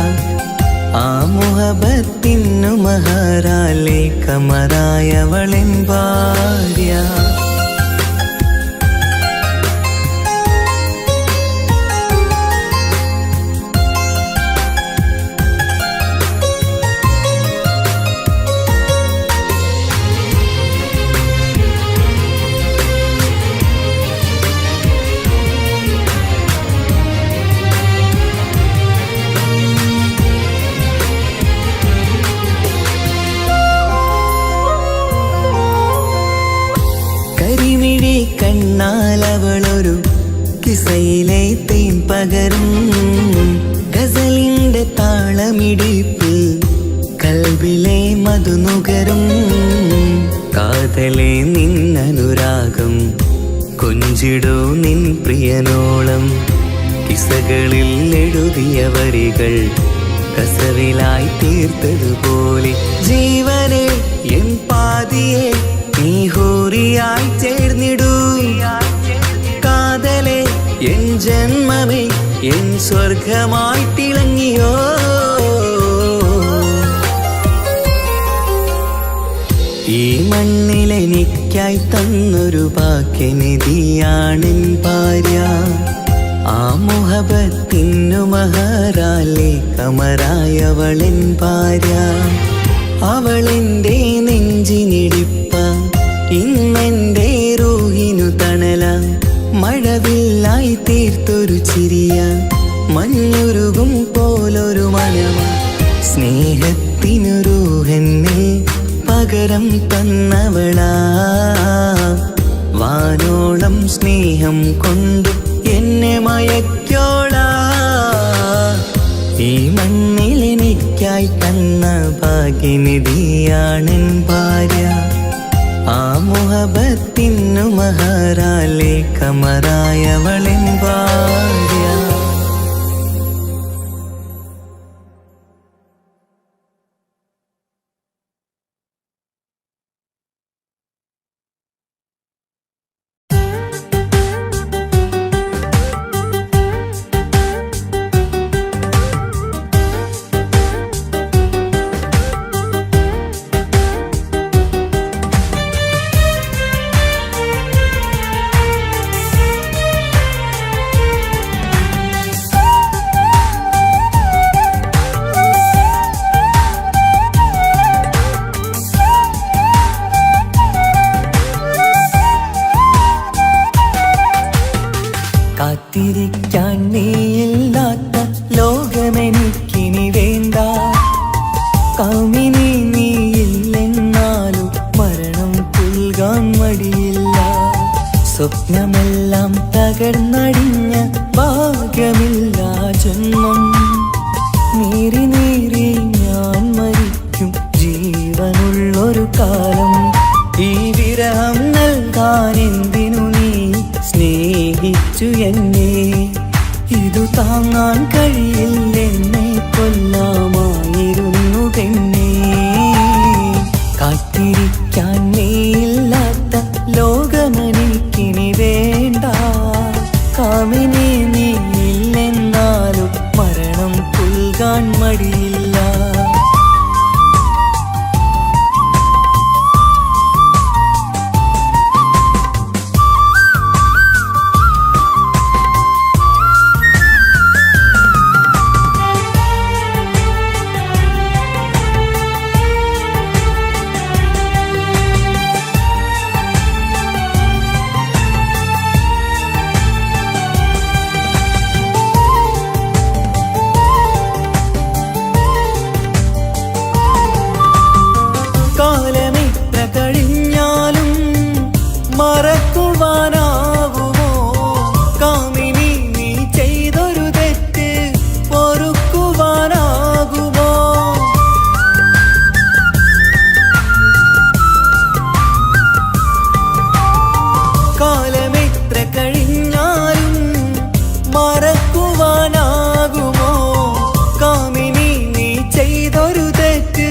ആ മുഹബത്തിനു മഹറാലെ കമറായവളെൻ ഭാര്യ. കണ്ണാലവളൊരു കിസയിലെ തേൻ പകരും. ഗസലിന്റെ താളമിടിപ്പിൽ കൽബിലെ മധുനുകരും. കാതലെ നിന്നനുരാഗം കൊഞ്ചിടൂ നിൻ പ്രിയനോളം. കിസകളിൽ എഴുതിയ വരികൾ കസവിലായി തീർത്തതുപോലെ. ജീവനെ എൻ പാതിയെ നീ ഹൂറിയായി ചേർന്നിടൂ. കാതലെ എൻ ജന്മമേ എൻ സ്വർഗമായി തിളങ്ങിയോ. ഈ മണ്ണിലെനിക്കായി തന്നൊരു ഭാഗ്യനിധിയാണെൻ ഭാര്യ. ആ മുഹബത്തിനു മഹറാലെ കമറായവളെൻ ഭാര്യ. അവളെൻ്റെ നെഞ്ചിനിടിപ്പ, ഇന്നെൻ്റെ റൂഹിനു തണല. മഴവില്ലായി തീർത്തൊരു ചിരിയ, മഞ്ഞുരുകും പോലൊരു മനമ. സ്നേഹത്തിനു റൂഹെന്നെ പകരം തന്നവളാ. വാനോളം സ്നേഹം കൊണ്ട് എന്നെ മയക്കോളാ. ഈ മണ്ണിലെനിക്കായി തന്ന ഭാഗ്യനിധിയാണെൻ ഭാര്യ. ആ മുഹബത്തിനു മഹറാലെ കമറായവളെൻ ഭാര്യ. സ്വപ്നമെല്ലാം തകർന്നടിഞ്ഞ ഭാഗ്യമില്ലാ ജന്മം. നീറി നീറി ഞാൻ മരിക്കും ജീവനുള്ളൊരു കാലം. ഈ വിരഹം നൽകാൻ എന്തിനു നീ സ്നേഹിച്ചു എന്നെ? ഇതു താങ്ങാൻ കഴിയില്ലെന്നെ കൊല്ലാമായിരുന്നു പെണ്ണേ. കാത്തിരിക്കാൻ നീയില്ലാത്ത ലോകമെനിക്കിനി വേണ്ട. കാമിനി നീയില്ലെന്നാലും മരണം പുൽകാൻ മടിയില്ല. കാലമിത്ര കഴിഞ്ഞാലും മറക്കുവാനാകുമോ? കാമിനി നീ ചെയ്തൊരു തെറ്റ് പൊറുക്കുവാനാകുമോ? കാലമിത്ര കഴിഞ്ഞാലും മറക്കുവാനാകുമോ? കാമിനി നീ ചെയ്തൊരു തെറ്റ്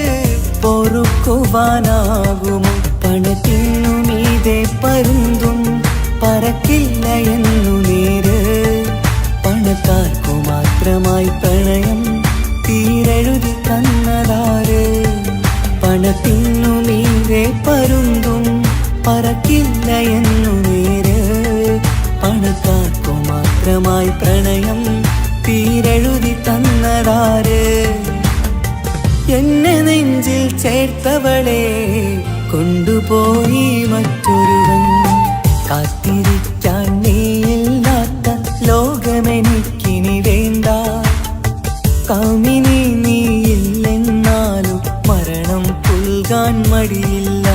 പൊറുക്കുവാനാകുമോ? പണത്തിനു മീതെ പരുന്തും പറക്കില്ല എന്നു നേര്. പണക്കാർക്കു മാത്രമായി പ്രണയം തീരെഴുതി തന്നതാര്? പണത്തിനു മീതെ പരുന്തും പറക്കില്ല എന്നു നേര്. പണക്കാർക്കു മാത്രമായി പ്രണയം തീരെഴുതി തന്നതാര്? എന്നെ നെഞ്ചിൽ ചേർത്തവളെ കൊണ്ടുപോയി മറ്റൊരുവൻ. കാത്തിരിക്കാൻ നീയില്ലാത്ത ലോകമെനിക്കിനി വേണ്ട. കാമിനി നീയില്ലെന്നാലും മരണം പുൽകാൻ മടിയില്ല.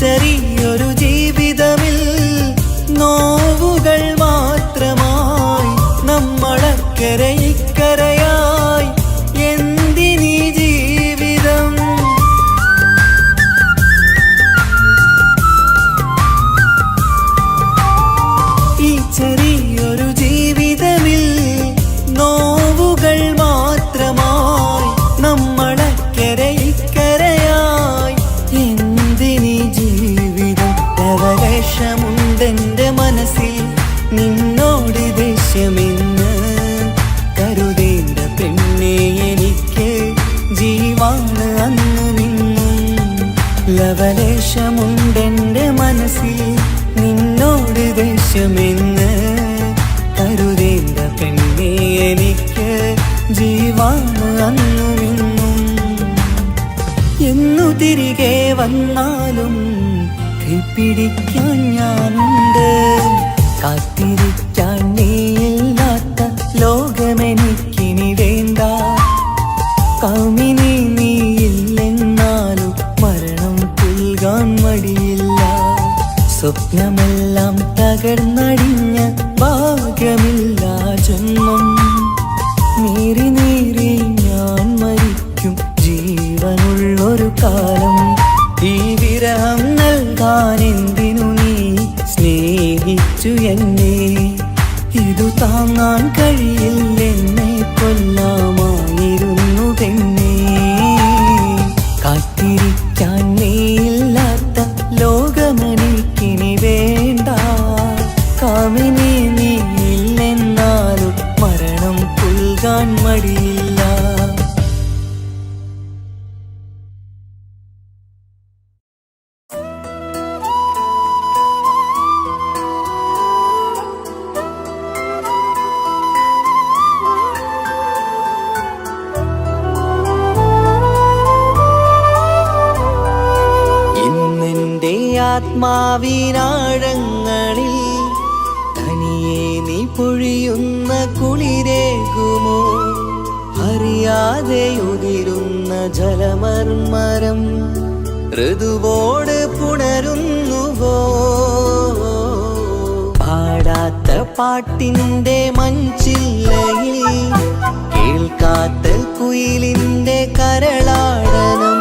ചെറിയൊരു ജീവിതമിൽ നോവുകൾ മാത്രമായി നമ്മളക്കരെ ഇക്കരയായി എന്തിനീ ജീവിതം? ഈ ചെറിയൊരു ജീവിതമിൽ നോവുകൾ മാത്രമായി നമ്മളക്കരെ ഇക്കരയായി എന്തിനീ ജീവിതം? ലവലേശമുണ്ടെന്റെ മനസ്സിൽ നിന്നോട് ദേഷ്യമെന്ന് കരുതേണ്ട പെണ്ണെ എനിക്ക് ജീവാണ് അന്നു നിന്നും. ലവലേശമുണ്ടെന്റെ മനസ്സിൽ നിന്നോട് ദേഷ്യമെന്ന് കരുതേണ്ട പെണ്ണെ എനിക്ക് ജീവാണ് അന്നു നിന്നും. എന്നു തിരികെ വന്നാലും കൈപ്പിടിക്കാൻ ഞാനുണ്ട്. കാത്തിരിക്കാൻ നീയില്ലാത്ത ലോകമെനിക്കിനി വേണ്ട. കാമിനി നീയില്ലെന്നാലും മരണം പുൽകാൻ മടിയില്ല. സ്വപ്നമെല്ലാം തകർന്നടിഞ്ഞ ഭാഗ്യമില്ലാ ജന്മം. നീറി നീറി ഞാൻ മരിക്കും ജീവനുള്ളൊരു കാലം. ഈ വിരഹം നൽകാൻ എന്തിനു നീ സ്നേഹിച്ചു എന്നെ? ഇതു താങ്ങാൻ കഴിയില്ലെന്നെ കൊല്ലാമായിരുന്നു പെണ്ണേ. കാത്തിരിക്കാൻ നീയില്ലാത്ത ലോകമെനിക്കിനി വേണ്ട. കാമിനി നീയില്ലെന്നാലും മരണം പുൽകാൻ മടിയില്ല. ആത്മാവിനാഴങ്ങളിൽ തനിയെ നീ പൊഴിയുന്ന കുളിരേകുമോ? അറിയാതെ ഉതിരുന്ന ജലമർമരം ഋതുവോട് പുണരുന്നുവോ? പാടാത്ത പാട്ടിൻ്റെ മൺചില്ലയിൽ കേൾക്കാത്ത കുയിലിൻ്റെ കരളാടനം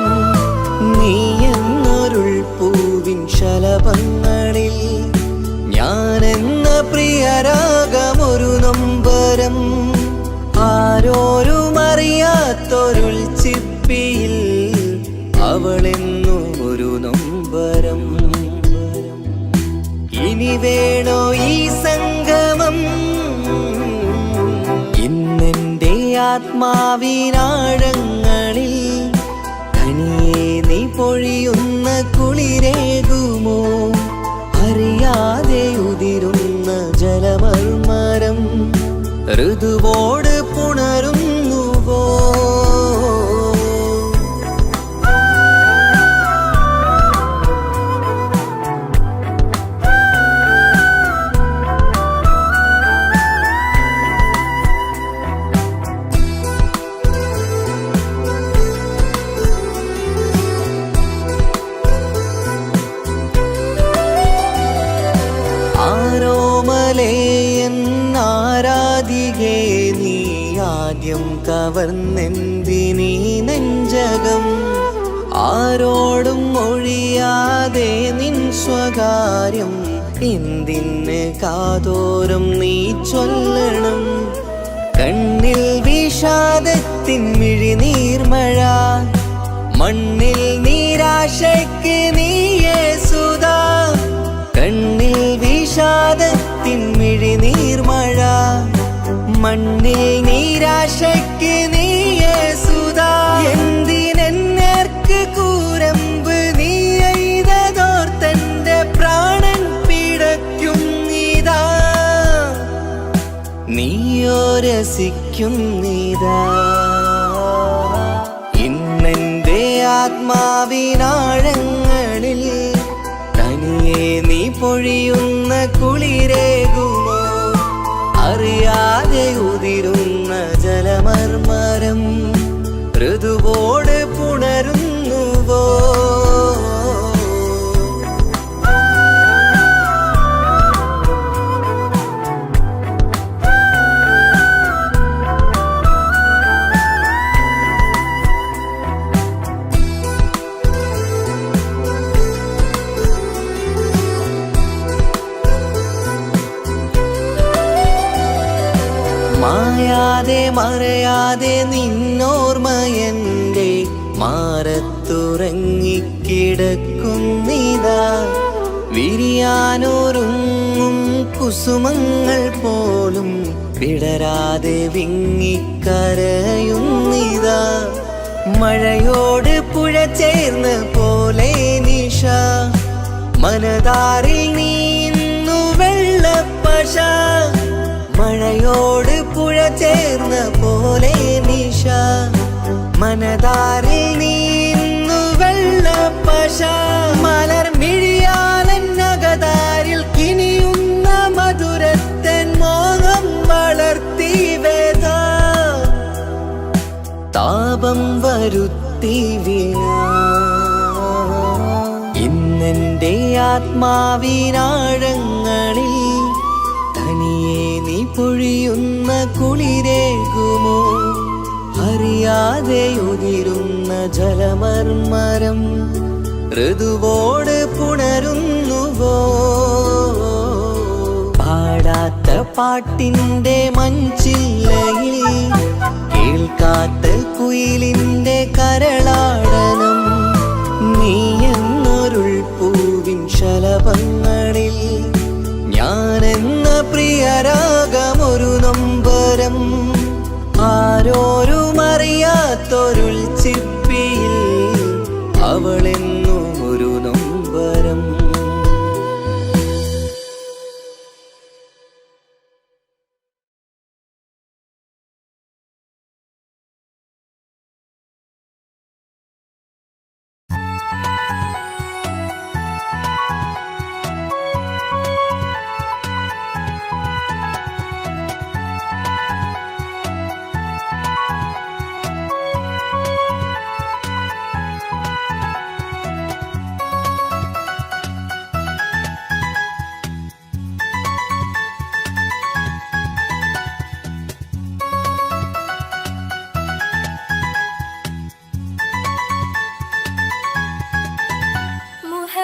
നീ എന്നൊരുൾ പൂവിൻ ശലഭങ്ങളിൽ ഞാനെന്ന പ്രിയരാഗമൊരു നൊമ്പരം ആരോരും അറിയാത്തൊരുൾ ചിപ്പിയിൽ അവളെന്നും ഒരു നൊമ്പരം. ഇനി വേണോ ഈ സംഗമം? ഇന്നെൻ്റെ ആത്മാവിനാഴങ്ങളിൽ തനിയെ നീ പൊഴിയുന്ന കുളിരേകുമോ? അറിയാതെ ഉതിരുന്ന ജലമർമരം ഋതുവോട് പുണരുന്നുവോ? ആരോമലേയെന്നാരാധികേ നീ ആദ്യം കവർന്നെന്തിനീ നെഞ്ചകം? ആരോടും ഒഴിയാതെ നിൻ സ്വകാര്യം എന്തിന് കാതോരം നീ ചൊല്ലണം? കണ്ണിൽ വിഷാദത്തിൻ മിഴിനീർമഴ മണ്ണിൽ നിരാശയ്ക്ക് നീയേ സുധാ. കണ്ണിൽ വിഷാദത്തിൻ മിഴിനീർമഴ മണ്ണിൽ നിരാശയ്ക്ക് നീയേ സുധാ. എന്തിനെന്നേർക്ക് കൂരമ്പ് നീ എയ്തതോർത്തന്റെ പ്രാണൻ പിടയ്ക്കും നീതാ. നീയോ രസിക്കും നീതാ. ഇന്നെന്റെ ആത്മാവിനാഴങ്ങളിൽ തനിയെ നീ പൊഴിയുന്ന കുളിരേകുമോ? അറിയാതെ ഉതിരുന്ന ജലമർമരം ഋതുവോട് പുണരുന്നുവോ? മായാതെ മറയാതെ നിന്നോർമ്മയൻ്റെ മാറത്തുറങ്ങിക്കിടക്കുന്നിതാ. വിരിയാനൊരുങ്ങും കുസുമങ്ങൾ പോലും വിടരാതെ വിങ്ങിക്കരയുന്നിതാ. മഴയോട് പുഴ ചേർന്ന പോലെ നിശ മനതാറിൽ നീന്നു വെള്ളപ്പശ. മഴയോട് പുഴ ചേർന്ന പോലെ നിശ മനതാറിൽ നീന്നു വെള്ളപ്പശ. മലർ മിഴിയാലന്നകതാരിൽ കിനിയുന്ന മധുരത്തൻ മോഹം വളർത്തി വേദ താപം വരുത്തി വീണ. ഇന്നെന്റെ ആത്മാവിനാഴങ്ങളിൽ തനിയെ നീ പൊഴിയുന്ന കുളിരേകുമോ? അറിയാതെ ഉതിരുന്ന ജലമർമരം ഋതുവോട് പുണരുന്നുവോ? പാടാത്ത പാട്ടിൻ്റെ മൺചില്ലയിൽ കേൾക്കാത്ത കുയിലിൻ്റെ കരളാടനം നീ എന്നൊരുൾ പൂവിൻ ശലഭങ്ങളിൽ ഞാനെന്ന പ്രിയരാഗമൊരു നൊമ്പരം ആരോരും അറിയാത്തൊരുൾ ചിപ്പിയിൽ അവളെന്നും ഒരു നൊമ്പരം.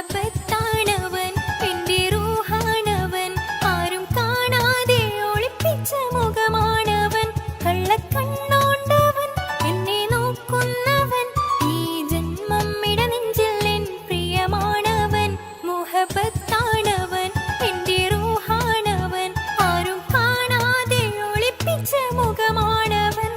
മുഹബത്താണവൻ എന്റെ റൂഹാണവൻ ആരും കാണാതെ ഒളിപ്പിച്ച മുഖമാണവൻ കള്ളക്കണ്ണോണ്ടവൻ എന്നെ നോക്കുന്നവൻ ഈ ജന്മം ഇടനെഞ്ചിൽ എൻ പ്രിയമാണവൻ മുഹബത്താണവൻ എന്റെ റൂഹാണവൻ ആരും കാണാതെ ഒളിപ്പിച്ച മുഖമാണവൻ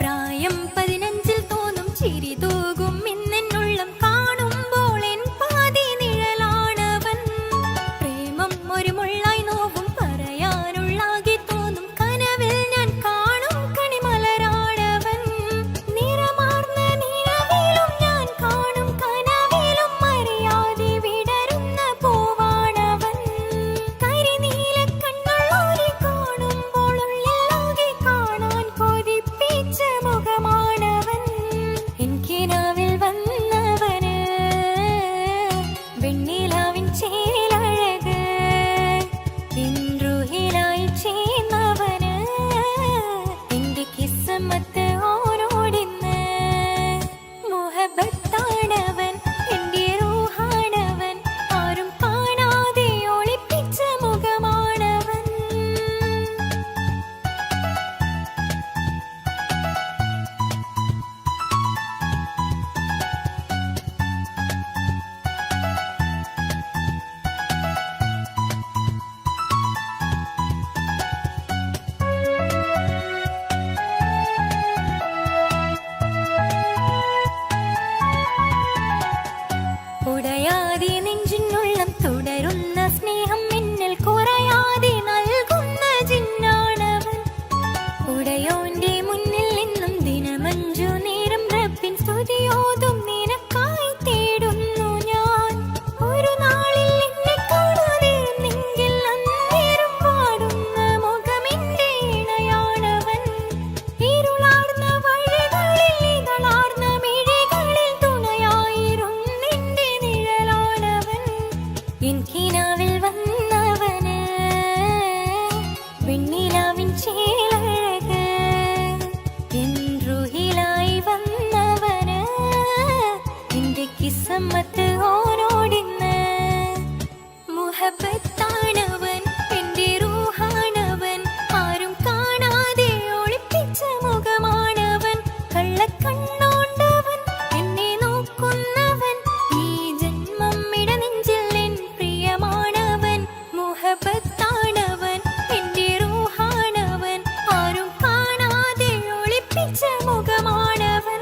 പ്രായം 15 തോന്നും ചിരി തൂകും ഇന്നെന്നുള്ളം കാണുമ്പോൾ എൻ പാതി നിഴലാണവൻ പ്രേമം ഒരു മുള്ളായി നോവും പറയാനുള്ളാകെ തോന്നും കനവിൽ ഞാൻ കാണും കണിമലരാണവൻ നിറമാർന്ന നിലവിലും ഞാൻ കാണും കനവിലും അറിയാതെ വിടരുന്ന പൂവാണവൻ കരിനീല കണ്ണുള്ളോരെ കാണുമ്പോൾ ഉള്ളിലാകെ കാണാൻ കൊതിപ്പിച്ച മുഖമാണവൻ എനിക്കിനാവിൽ വന്നവന് വെണ്ണിലാവിൻ ചേലഴക് ഇൻറുഹിലായി ചേർന്നവന് എന്റെ കിസ്മത്ത് ഓരോടിന്ന് മുഹബത്താണവൻ എന്റെ റൂഹാണവൻ ആരും കാണാതെ ഒളിപ്പിച്ച മുഖമാണവൻ ഉടയാതെ നെഞ്ചിനുള്ളം തുടരുന്ന സ്നേഹം എന്നിൽ കുറയാതെ നൽകുന്ന ജിന്നാണവൻ ഉടയോന്റെ മുന്നിൽ നിന്നും ദിനമഞ്ചു നേരം റബ്ബിൻ സ്തുതിയോതും നിനക്കായി തേടുന്നു ഞാൻ ഒരു നാളിൽ എന്നെ കാണാതെ നെഞ്ചിൽ അന്നേരം പാടുന്ന മുഖമെന്റെ ഇണയാണവൻ ഇരുളാർന്ന വഴികളിൽ ഇതളാർന്ന മിഴികളിൽ തുണയായിരുന്നെന്റെ നിഴലാണവൻ എനിക്കിനാവിൽ വന്നവന് വെണ്ണിലാവിൻ ചേലഴക് എൻറുഹിലായി വന്നവന് എന്റെ കിസ്മത്ത് ഓരോടിന്ന് മുഹബത്താണവൻ എന്റെ റൂഹാണവൻ ആരും കാണാതെ ഒളിപ്പിച്ച മുഖമാണവൻ കള്ളക്കണ്ണോണ്ടവൻ എന്നെ നോക്കുന്നവൻ ഈ ജന്മം ഇടനെഞ്ചിൽ എൻ പ്രിയമാണവൻ മുഹബത്താണവൻ എന്റെ റൂഹാണവൻ ആരും കാണാതെ ഒളിപ്പിച്ച മുഖമാണവൻ